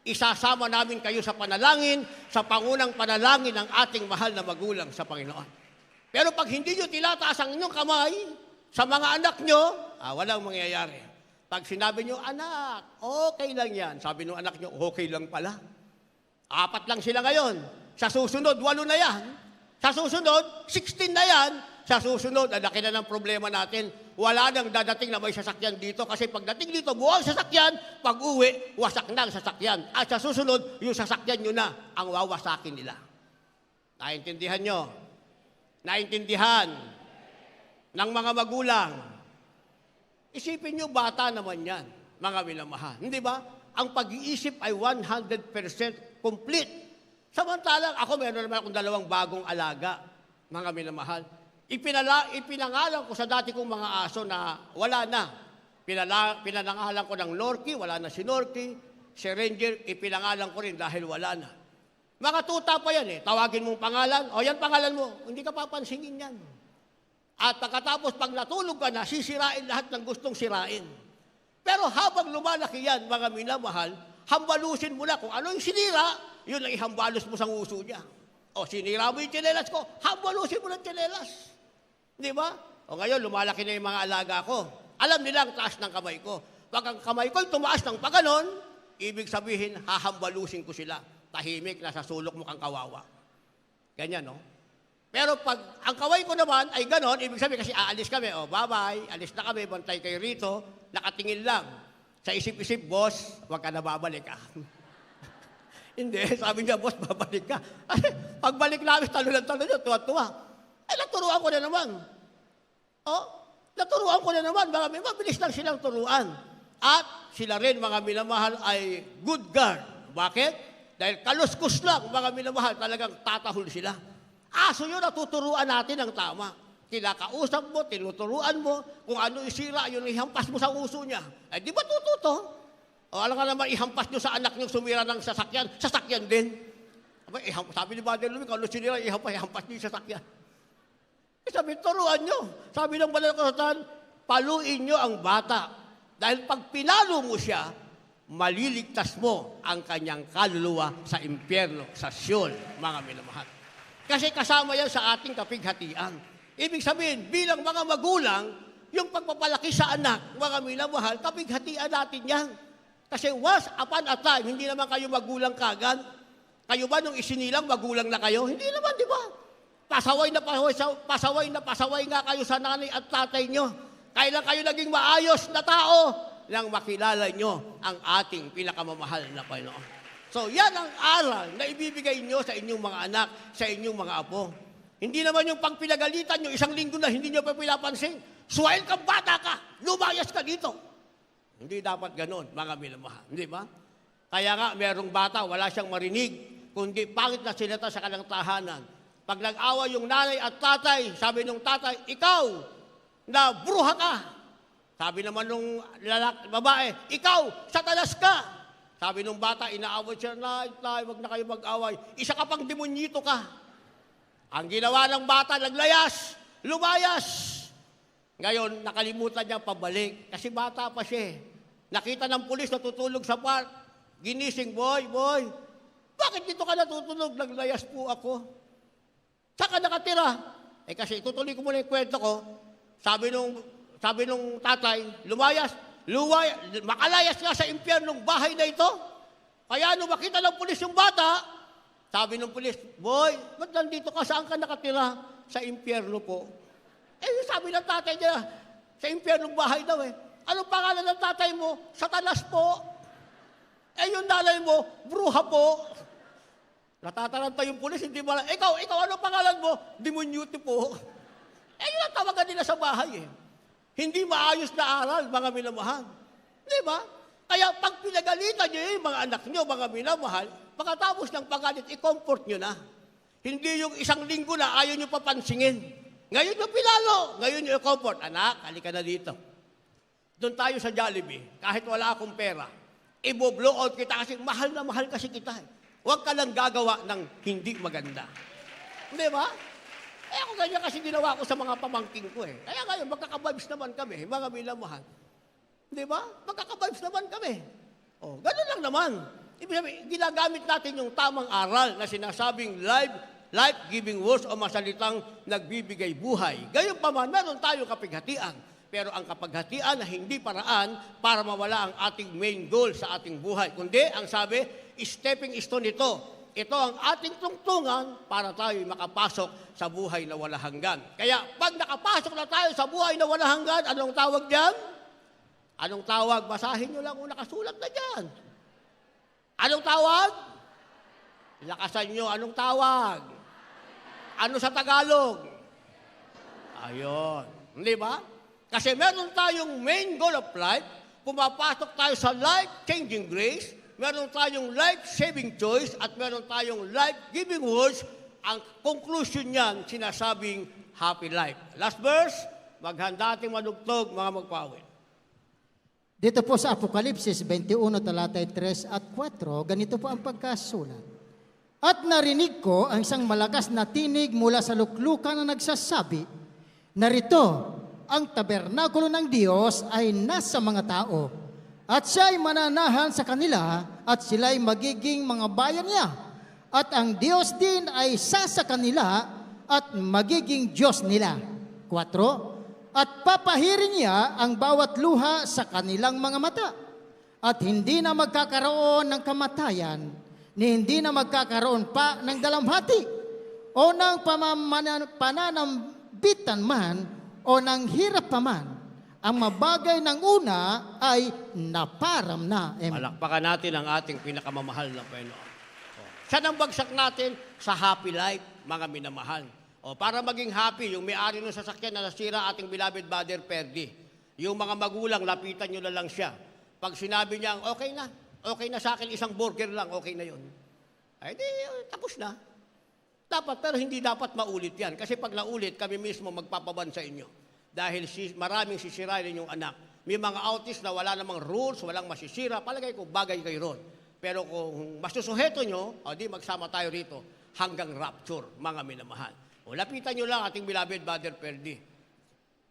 Isasama namin kayo sa panalangin, sa pangunang panalangin ng ating mahal na magulang sa Panginoon. Pero pag hindi nyo tinataas ang inyong kamay sa mga anak nyo, walang mangyayari. Pag sinabi nyo, anak, okay lang yan. Sabi nung anak nyo, okay lang pala. 4 lang sila ngayon. Sa susunod, 8 na yan. Sa susunod, 16 na yan. Sa susunod, laki na ng problema natin. Wala nang dadating na may sasakyan dito kasi pagdating dito, buwang sasakyan, pag uwi, wasak na ang sasakyan. At sa susunod, yung sasakyan nyo na ang wawasakin nila. Naintindihan nyo? Naintindihan ng mga magulang. Isipin nyo, bata naman yan, mga minamahal. Hindi ba? Ang pag-iisip ay 100% complete. Samantalang ako, meron naman akong 2 bagong alaga, mga minamahal. Ipinangalan ko sa dati kong mga aso na wala na. Pinangalan ko ng Norky, wala na si Norky. Si Ranger, ipinangalan ko rin dahil wala na. Mga tuta pa yan eh. Tawagin mong pangalan, o yan pangalan mo. Hindi ka papansingin yan. At pagkatapos, pag natulog ka na, sisirain lahat ng gustong sirain. Pero habang lumalaki yan, mga minamahal, hambalusin mo na kung ano yung sinira, yun ang ihambalos mo sa nguso niya. O, sinira mo yung tsinelas ko, hambalusin mo ng tsinelas. Di ba? O ngayon, lumalaki na yung mga alaga ko. Alam nila ang taas ng kamay ko. Pag ang kamay ko tumaas ng paganon, ibig sabihin, hahambalusin ko sila. Tahimik, nasa sulok mo kang kawawa. Ganyan, no? Pero pag ang kaway ko naman ay ganon, ibig sabihin kasi aalis kami. O, bye-bye, alis na kami, bantay kayo rito, nakatingin lang. Sa isip-isip, boss, huwag ka na babalik, Hindi, sabi niya, boss, babalik ka. Kasi pagbalik namin, talo-talo niya, tuwa-tuwa. Ay, naturuan ko na naman. Naturuan ko na naman. Mabilis lang silang turuan. At sila rin, mga minamahal, ay good guard. Bakit? Dahil kaluskus lang, mga minamahal, talagang tatahol sila. Aso yun, natuturuan natin ang tama. Kinakausap mo, tinuturuan mo, kung ano isira, yun ihampas mo sa uso niya. Ay, di ba tututo? O alam ka naman, ihampas nyo sa anak nyo sumira ng sasakyan, sasakyan din. Sabi ni Brother Louie, kung ano sinira, ihampas nyo yung sasakyan. Sabi, turuan nyo. Sabi ng banal na kasulatan, paluin nyo ang bata. Dahil pag pinalo mo siya, maliligtas mo ang kanyang kaluluwa sa impyerno, sa Sheol, mga minamahal. Kasi kasama yan sa ating kapighatian. Ibig sabihin, bilang mga magulang, yung pagpapalaki sa anak, mga minamahal, kapighatian natin yan. Kasi once upon a time, hindi naman kayo magulang kagad. Kayo ba nung isinilang, magulang na kayo? Hindi naman, di ba? Pasaway na pasaway nga kayo sa nanay at tatay nyo. Kailan kayo naging maayos na tao nang makilala nyo ang ating pinakamamahal na Panginoon. So, yan ang aral na ibibigay nyo sa inyong mga anak, sa inyong mga apo. Hindi naman yung pag pinagalitan nyo, 1 linggo na, hindi nyo pa pinapansin. Suwail kang bata ka, lumayas ka dito. Hindi dapat ganon, mga minamahal. Hindi ba? Kaya nga, merong bata, wala siyang marinig, kundi pangit na sinata sa kanilang tahanan. Pag nag-awa yung nanay at tatay, sabi nung tatay, ikaw, na bruha ka. Sabi naman nung babae, ikaw, satanas ka. Sabi nung bata, inaaway siya, nay, wag na kayo mag-away. Isa ka pang demonyito ka. Ang ginawa ng bata, naglayas, lumayas. Ngayon, nakalimutan niya pabalik, kasi bata pa siya. Nakita ng pulis natutulog sa park. Ginising, boy, bakit dito ka natutulog? Naglayas po ako. Saan ka nakatira? Kasi itutuloy ko muna yung kwento ko. Sabi nung tatay, makalayas nga sa impyernong bahay na ito. Kaya nung makita ng pulis yung bata, sabi ng pulis, boy, ba't nandito ka? Saan ka nakatira? Sa impyerno po. Sabi ng tatay niya, sa impyernong bahay daw Anong pangalan ng tatay mo? Satanas po. Yung nanay mo, bruha po. Natataranta yung pulis, hindi ba? Ikaw, anong pangalan mo? Demonyuti po. Yun ang tawagan nila sa bahay Hindi maayos na aral, mga minamahal. Di ba? Kaya pag pinagalitan nyo yung mga anak nyo, mga minamahal, pagkatapos ng pagalit, i-comfort nyo na. Hindi yung isang linggo na ayaw nyo papansingin. Ngayon yung pilalo, ngayon yung i-comfort. Anak, halika na dito. Doon tayo sa Jollibee, kahit wala akong pera, i-blow out kita kasi mahal na mahal kasi kita. Huwag ka lang gagawa ng hindi maganda. Di ba? Ako ganyan kasi ginawa ko sa mga pamangking ko Kaya ngayon, magkaka-vibes naman kami, mga minamahal. Di ba? Magkaka-vibes naman kami. Ganun lang naman. Ibig sabihin, ginagamit natin yung tamang aral na sinasabing life-giving words o masalitang nagbibigay buhay. Gayon pa man, meron tayong kapighatian. Pero ang kapaghatian na hindi paraan para mawala ang ating main goal sa ating buhay. Kundi, ang sabi, stepping stone ito. Ito ang ating tungtungan para tayo makapasok sa buhay na walang hanggan. Kaya, pag nakapasok na tayo sa buhay na walang hanggan, anong tawag diyan? Anong tawag? Basahin nyo lang kung nakasulat na diyan. Anong tawag? Lakasan nyo, anong tawag? Ano sa Tagalog? Ayun. Hindi ba? Kasi meron tayong main goal of life, pumapasok tayo sa life-changing grace, meron tayong life-saving choice, at meron tayong life-giving words. Ang conclusion niyan, sinasabing happy life. Last verse, maghanda ating manugtog, mga magpawid. Dito po sa Apokalipsis 21, talatay 3 at 4, ganito po ang pagkasulat. At narinig ko ang isang malakas na tinig mula sa luklukan na nagsasabi, narito, ang tabernakulo ng Diyos ay nasa mga tao, at siya ay mananahan sa kanila, at sila ay magiging mga bayan niya. At ang Diyos din ay sa kanila, at magiging Diyos nila. 4, at papahirin niya ang bawat luha sa kanilang mga mata, at hindi na magkakaroon ng kamatayan, ni hindi na magkakaroon pa ng dalamhati, o ng pananambitan man, o ng hirap pa man. Ang mabagay ng una ay naparam na. Amen. Palakpakan natin ang ating pinakamamahal na Panginoon. Siya ang bagsak natin sa happy life, mga minamahal. Para maging happy, yung may-ari ng sasakyan na nasira ating beloved brother Perdi. Yung mga magulang, lapitan nyo na lang siya. Pag sinabi niya, okay na sa akin, isang burger lang, okay na yun. Ay, di, tapos na. Dapat, pero hindi dapat maulit yan. Kasi pag naulit, kami mismo magpapaban sa inyo. Dahil maraming sisirain inyong anak. May mga autist na wala namang rules, walang masisira. Palagay ko, bagay kayo ron. Pero kung masusuheto nyo, di magsama tayo rito hanggang rapture, mga minamahal. Lapitan nyo lang ating beloved brother Perdi.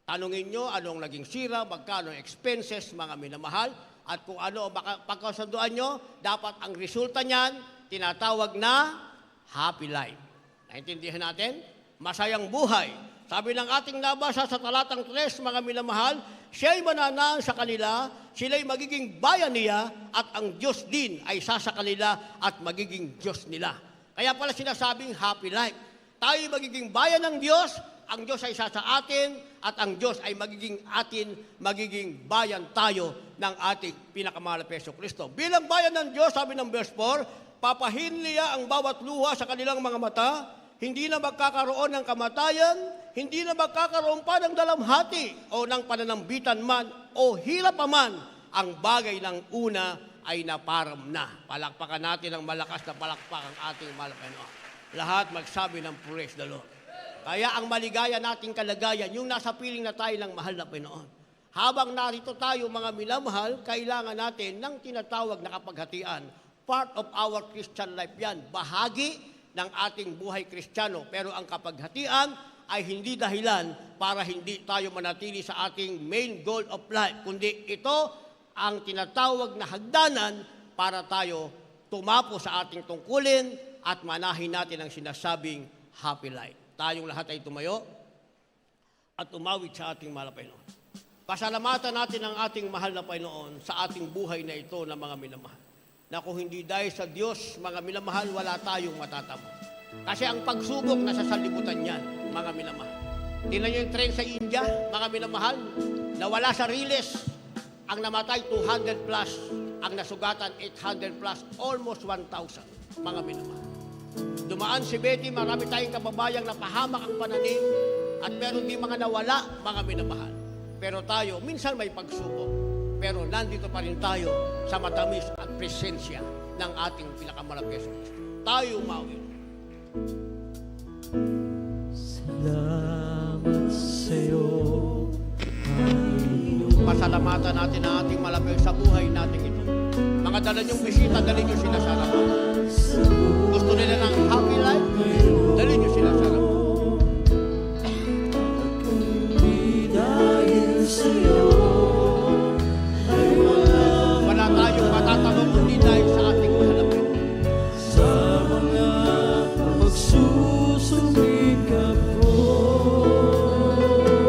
Tanungin nyo anong naging sira, magkano expenses, mga minamahal, at kung ano pagkasunduan nyo, dapat ang resulta niyan, tinatawag na happy life. Naintindihan natin? Masayang buhay. Sabi ng ating nabasa sa talatang 3, mga minamahal, siya'y mananahan sa kanila, sila'y magiging bayan niya, at ang Diyos din ay sa kanila at magiging Diyos nila. Kaya pala sinasabing happy life. Tayo magiging bayan ng Diyos, ang Diyos ay sa atin, at ang Diyos ay magiging bayan tayo ng ating pinakamahal na Jesucristo. Bilang bayan ng Diyos, sabi ng verse 4, papahin niya ang bawat luha sa kanilang mga mata, hindi na magkakaroon ng kamatayan, hindi na magkakaroon pa ng dalamhati o ng pananambitan man o hirap pa man, ang bagay ng una ay naparam na. Palakpakan natin ang malakas na palakpak ang ating mahal na Panginoon. Lahat magsabi ng praise the Lord. Kaya ang maligaya nating kalagayan, yung nasa piling na tayo ng mahal na Panginoon. Habang narito tayo mga minamahal, kailangan natin ng tinatawag na kapaghatian. Part of our Christian life yan. Bahagi ng ating buhay Kristiyano. Pero ang kapaghatian ay hindi dahilan para hindi tayo manatili sa ating main goal of life. Kundi ito ang tinatawag na hagdanan para tayo tumapo sa ating tungkulin at manahin natin ang sinasabing happy life. Tayong lahat ay tumayo at umawit sa ating mahal na Panginoon. Pasalamatan natin ang ating mahal na Panginoon sa ating buhay na ito na mga minamahal. Na kung hindi dahil sa Diyos, mga minamahal, wala tayong matatamo. Kasi ang pagsubok nasa sanlibutan yan, mga minamahal. Tingnan niyo yung trend sa India, mga minamahal, na wala sa Riles, ang namatay 200 plus, ang nasugatan 800 plus, almost 1,000, mga minamahal. Dumaan si Betty, marami tayong kababayang napahamak ang pananim, at meron din mga nawala, mga minamahal. Pero tayo, minsan may pagsubok, pero nandito pa rin tayo sa matamis at presensya ng ating pinakamalapit sa Kristo. Tayo umawit. Salamat sa'yo. Pasalamatan natin ang ating malapit sa buhay natin ito. Mga dala niyong bisita, dali niyo sila sa harapan. Gusto nila ng happy life, dali niyo sila sa harapan. Dahil sa'yo ay Wala tayong matatanong kundi dahil sa ating mahal na Panginoon. sa mga pagsusumikap ko.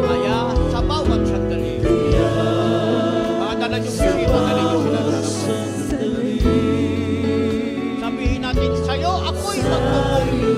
Kaya sa bawat sandali, mga dala niyong bisita, dali niyo sila sa harapan. Sabihin natin, sa'yo ako'y magpupuri.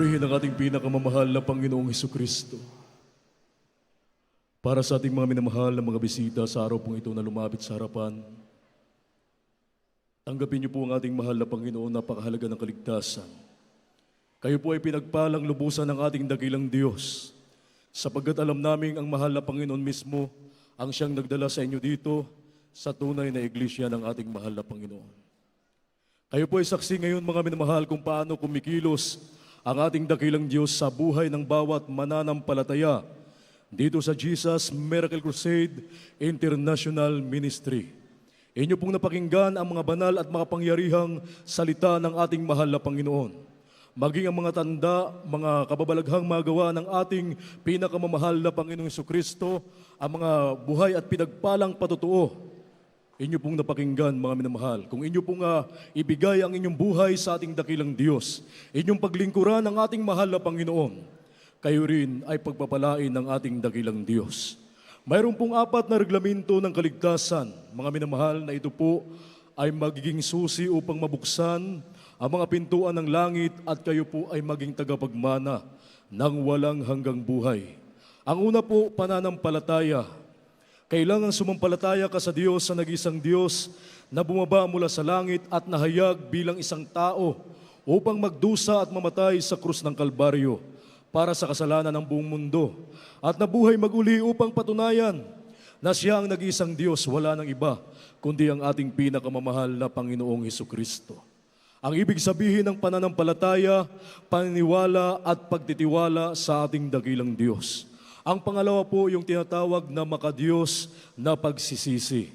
purihin ang ating pinakamamahal na Panginoong Hesukristo. Para sa ating mga minamahal na mga bisita sa araw pong ito na lumapit sa harapan, tanggapin niyo po ang ating mahal na Panginoon, napakahalaga ng kaligtasan. Kayo po ay pinagpalang lubusan ng ating dakilang Diyos, sapagkat alam naming ang mahal na Panginoon mismo ang siyang nagdala sa inyo dito sa tunay na iglesia ng ating mahal na Panginoon. Kayo po ay saksi ngayon mga minamahal kung paano kumikilos ang ating dakilang Diyos sa buhay ng bawat mananampalataya dito sa Jesus Miracle Crusade International Ministry. Inyo pong napakinggan ang mga banal at makapangyarihang salita ng ating mahal na Panginoon. Maging ang mga tanda, mga kababalaghang magawa ng ating pinakamamahal na Panginoong Hesukristo, ang mga buhay at pinagpalang patutuo. Inyo pong napakinggan mga minamahal. Kung inyo pong ibigay ang inyong buhay sa ating dakilang Diyos, inyong paglingkuran ang ating mahal na Panginoon, kayo rin ay pagpapalain ng ating dakilang Diyos. Mayroon pong 4 na reglamento ng kaligtasan, mga minamahal, na ito po ay magiging susi upang mabuksan ang mga pintuan ng langit at kayo po ay maging tagapagmana ng walang hanggang buhay. Ang una po, pananampalataya. Kailangan sumampalataya ka sa Diyos, sa nag-isang Diyos na bumaba mula sa langit at nahayag bilang isang tao upang magdusa at mamatay sa krus ng Kalbaryo para sa kasalanan ng buong mundo, at nabuhay maguli upang patunayan na siya ang nag-iisang Diyos, wala nang iba, kundi ang ating pinakamamahal na Panginoong Hesukristo. Ang ibig sabihin ng pananampalataya, paniniwala at pagtitiwala sa ating dakilang Diyos. Ang pangalawa po yung tinatawag na makadiyos na pagsisisi.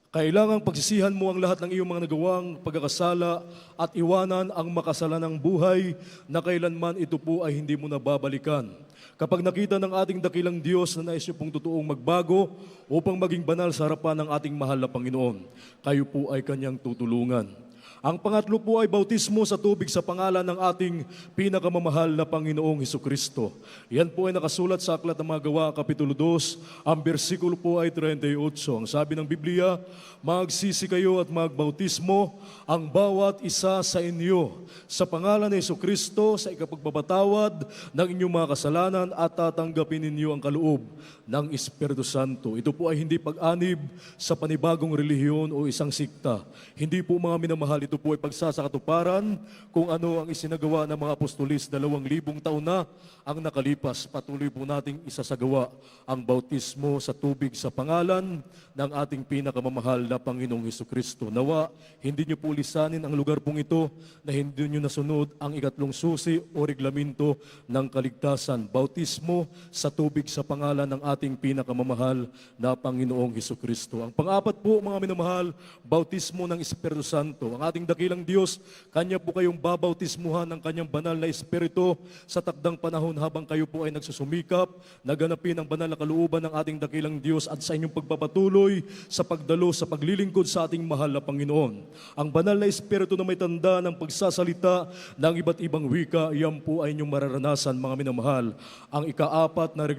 Kailangang pagsisihan mo ang lahat ng iyong mga nagawang pagkakasala at iwanan ang makasalanang buhay na kailanman ito po ay hindi mo nababalikan. Kapag nakita ng ating dakilang Diyos na nais niyo pong totoong magbago upang maging banal sa harapan ng ating mahal na Panginoon, kayo po ay kanyang tutulungan. Ang pangatlo po ay bautismo sa tubig sa pangalan ng ating pinakamamahal na Panginoong Hesukristo. Yan po ay nakasulat sa Aklat ng mga Gawa, Kapitulo 2, ang bersikulo po ay 38. Ang sabi ng Biblia, magsisi kayo at magbautismo ang bawat isa sa inyo sa pangalan ni Hesukristo sa ikapagpapatawad ng inyong mga kasalanan at tatanggapin ninyo ang kaloob ng Espiritu Santo. Ito po ay hindi pag-anib sa panibagong relihiyon o isang sikta. Hindi po mga minamahal, ito po ay pagsasakatuparan kung ano ang isinagawa ng mga apostolis 2,000 taon na ang nakalipas. Patuloy po nating isasagawa ang bautismo sa tubig sa pangalan ng ating pinakamamahal na Panginoong Hesukristo. Nawa, hindi niyo po lisanin ang lugar pong ito na hindi niyo nasunod ang ikatlong susi o reglamento ng kaligtasan. Bautismo sa tubig sa pangalan ng ating pinakamamahal na Panginoong Hesukristo. Ang pang-apat po mga minamahal, bautismo ng Espiritu Santo. Ang ating dakilang Diyos, Kanya po kayong babautismuhan ng Kanyang banal na Espiritu sa takdang panahon habang kayo po ay nagsusumikap, naganapin ang banal na kalooban ng ating dakilang Diyos at sa inyong pagpapatuloy sa pagdalo sa paglilingkod sa ating mahal na Panginoon. Ang banal na Espiritu na may tanda ng pagsasalita ng iba't ibang wika, yan po ay inyong mararanasan mga minamahal. Ang ika-4 na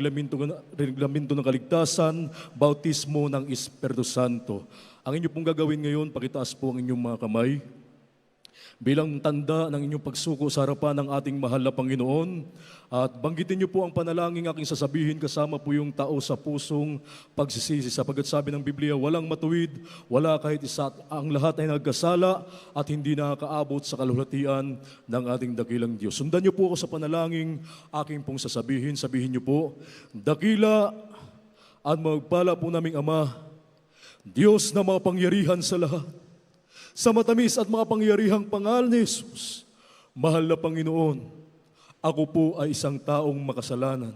reglamento ng kaligtasan, bautismo ng Espiritu Santo. Ang inyo pong gagawin ngayon, pakitaas po ang inyong mga kamay. Bilang tanda ng inyong pagsuko sa harapan ng ating mahal na Panginoon, at banggitin niyo po ang panalangin aking sasabihin kasama po yung tao sa pusong pagsisisi. Sapagkat sabi ng Biblia, walang matuwid, wala kahit isa, ang lahat ay nagkasala at hindi nakakaabot sa kaluhatian ng ating dakilang Diyos. Sundan niyo po ako sa panalangin aking pong sasabihin. Sabihin niyo po, dakila at magpala po naming Ama, Diyos na makapangyarihan sa lahat, sa matamis at makapangyarihang pangalan ni Jesus, mahal na Panginoon, ako po ay isang taong makasalanan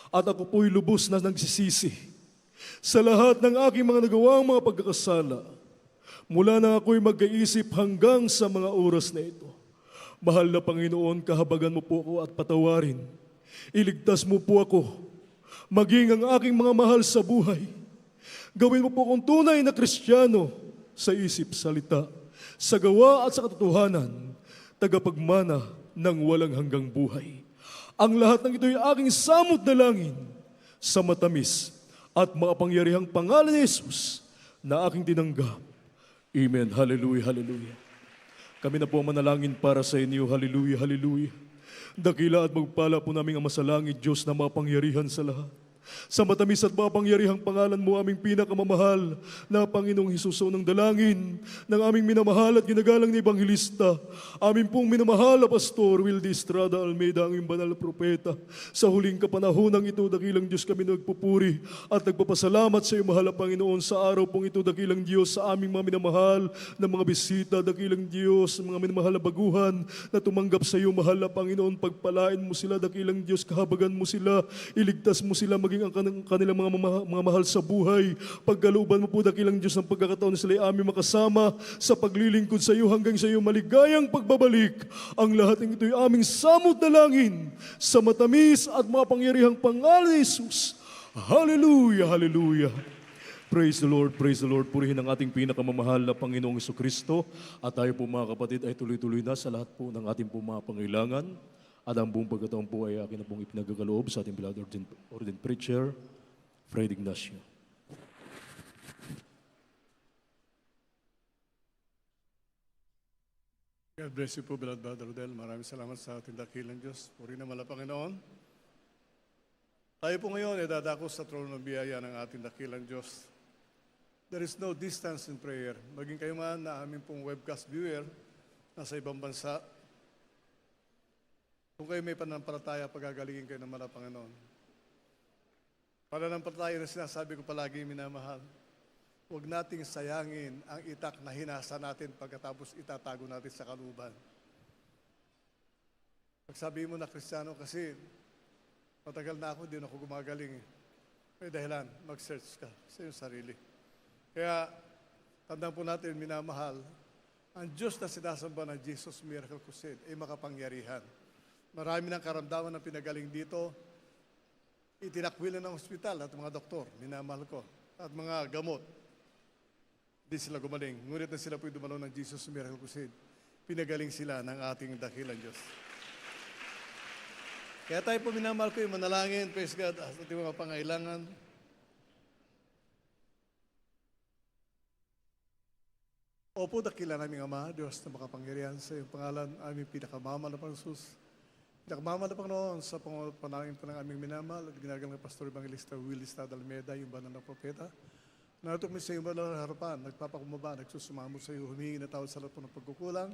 at ako po'y lubos na nagsisisi sa lahat ng aking mga nagawang mga pagkakasala mula na ako'y mag-iisip hanggang sa mga oras na ito. Mahal na Panginoon, kahabagan mo po ako at patawarin. Iligtas mo po ako, maging ang aking mga mahal sa buhay. Gawin mo po akong tunay na Kristiyano sa isip, salita, sa gawa at sa katotohanan, tagapagmana ng walang hanggang buhay. Ang lahat ng ito ay aking samot dalangin sa matamis at makapangyarihang pangalan ni Jesus na aking tinanggap. Amen. Hallelujah, hallelujah. Kami na po manalangin para sa inyo. Hallelujah, hallelujah. Dakila at magpala po naming Ama sa langit, Diyos na mapangyarihan sa lahat. Sa matamis at mapangyarihang pangalan mo, aming pinakamamahal na Panginoong Hesus, ng dalangin ng aming minamahal at ginagalang na Ebanghelista, aming pong minamahal na Pastor Wildy Estrada Almeida, ang aming banal na propeta. Sa huling kapanahonang ito, dakilang Diyos, kami nagpupuri at nagpapasalamat sa iyo, mahal na Panginoon, sa araw pong ito, dakilang Diyos, sa aming mga minamahal na mga bisita, dakilang Diyos, mga minamahal na baguhan na tumanggap sa iyo, mahal na Panginoon, pagpalain mo sila, dakilang Diyos, kahabagan mo sila, iligtas mo sila, maging ang kanilang mga mahal sa buhay. Pagkalooban mo po, dakilang Diyos, ng pagkakataon na sila ay aming makasama sa paglilingkod sa iyo hanggang sa iyo maligayang pagbabalik. Ang lahat ng ito ay aming samot na langin sa matamis at mapangyarihang pangalan ni Jesus. Hallelujah, hallelujah. Praise the Lord, praise the Lord. Purihin ang ating pinakamamahal na Panginoong Jesucristo. At tayo po mga kapatid ay tuloy-tuloy na sa lahat po ng ating po mga pangailangan. At ang buong pagkataon po ay akin na pong ipinagagaloob sa ating beloved ordained preacher, Fred Ignacio. God bless you po, beloved Brother Rodel. Maraming salamat sa ating dakilang Diyos. Puri naman ang Panginoon. Tayo po ngayon ay dadako sa trono ng biyaya ng ating dakilang Diyos. There is no distance in prayer. Maging kayo man na aming pong webcast viewer nasa ibang bansa, kung kayo may pananampalataya, pagagalingin kayo ng mga Panginoon. Pananampalataya na sinasabi ko palagi, minamahal, huwag nating sayangin ang itak na hinasa natin pagkatapos itatago natin sa kaluban. Pagsabi mo na Kristiyano kasi, matagal na ako, di na ako gumagaling. May dahilan, mag-search ka sa iyong sarili. Kaya, tandaan po natin, minamahal, ang Diyos na sinasamba ng Jesus Miracle Crusade ay makapangyarihan. Marami ng karamdaman na pinagaling dito. Itinakwilan ng ospital at mga doktor, minamahal ko, at mga gamot. Di sila gumaling. Ngunit na sila po dumalo ng Jesus Miracle Crusade. Pinagaling sila ng ating dakilang Diyos. Kaya tayo po minamahal ko yung manalangin, praise God, at ating mga pangailangan. Opo, dakila naming Ama, Diyos na makapangyarihan sa iyong pangalan, aming pinakamamahal na Panginoon. Pinakamamahal na Panginoon sa panalangin po ng aming minamahal at ginagalang Pastor Evangelista Wildy Estrada Almeida, yung banal na propeta. Nato kami sa iyong banal na harapan, nagpapakumaba, nagsusumamo sa iyo, humingi na tawad sa lahat po ng pagkukulang,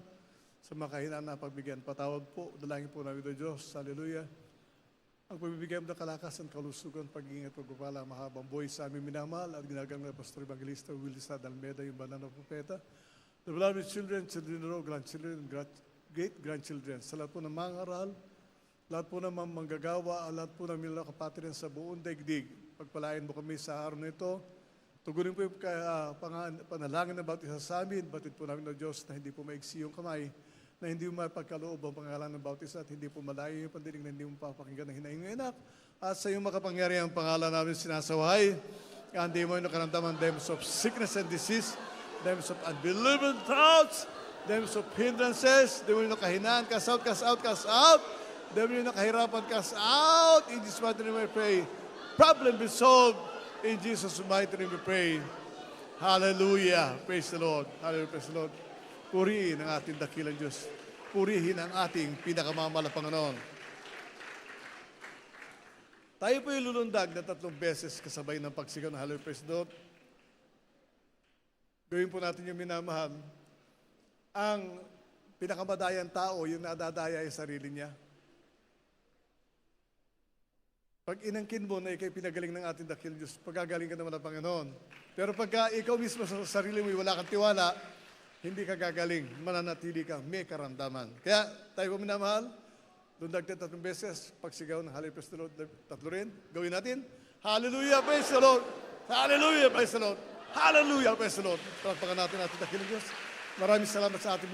sa mga kahinaan na pagbigyan. Patawad po, dalangin po namin ng Diyos. Hallelujah. Ang pagbibigay mo ng kalakasan, kalusugan, pag-iingat, pagpapala, mahabang buhay sa aming minamahal at ginagalang Pastor Evangelista Wildy Estrada Almeida, yung banal na propeta. The beloved children, children in law, grandchildren, great-grandchildren, sa lahat po ng mga aral, lahat po ng manggagawa, lahat po ng mga kapatiran sa buong daigdig. Pagpalain mo kami sa araw na ito. Tugunin po yung panalangin ng bawat isa sa amin. Batid po namin ng Diyos na hindi po maiksi yung kamay, na hindi mo mapagkaloob ang pangalan ng bawat isa at hindi po malayo yung pandinig na hindi mo papakinggan ng hinaing ng anak. At sa iyong makapangyarihan ang pangalan namin sinasaway. Hindi mo yung nakaramdaman demos of sickness and disease, demos of unbelievable thoughts, demos of hindrances, demos yung nakahinaan, cast out, cast out, cast out. Demo yung nakahirapan, cast out. In Jesus' mighty name we pray. Problem be solved. In Jesus' mighty name we pray. Hallelujah. Praise the Lord. Hallelujah. Praise the Lord. Purihin ang ating dakilang Diyos. Purihin ang ating pinakamamahal na Panginoon. Tayo po yung lulundag na 3 beses kasabay ng pagsigaw ng Hallelujah. Praise the Lord. Gawin po natin yung minamahal. Ang pinakamadayang tao, yung nadadaya yung sarili niya. Pag inangkin mo na ikay pinagaling ng ating dakilang Diyos, pagagaling ka naman ng Panginoon. Pero pagka ikaw mismo sa sarili mo, wala kang tiwala, hindi ka gagaling, mananatili ka, may karamdaman. Kaya tayo po minamahal, lundag tayo 3 beses, pagsigaw ng Hallelujah, praise the Lord, 3 rin, gawin natin. Hallelujah, praise the Lord. Hallelujah, praise the Lord. Hallelujah, praise the Lord. Palakpakan natin ating dakilang Diyos. Maraming salamat sa ating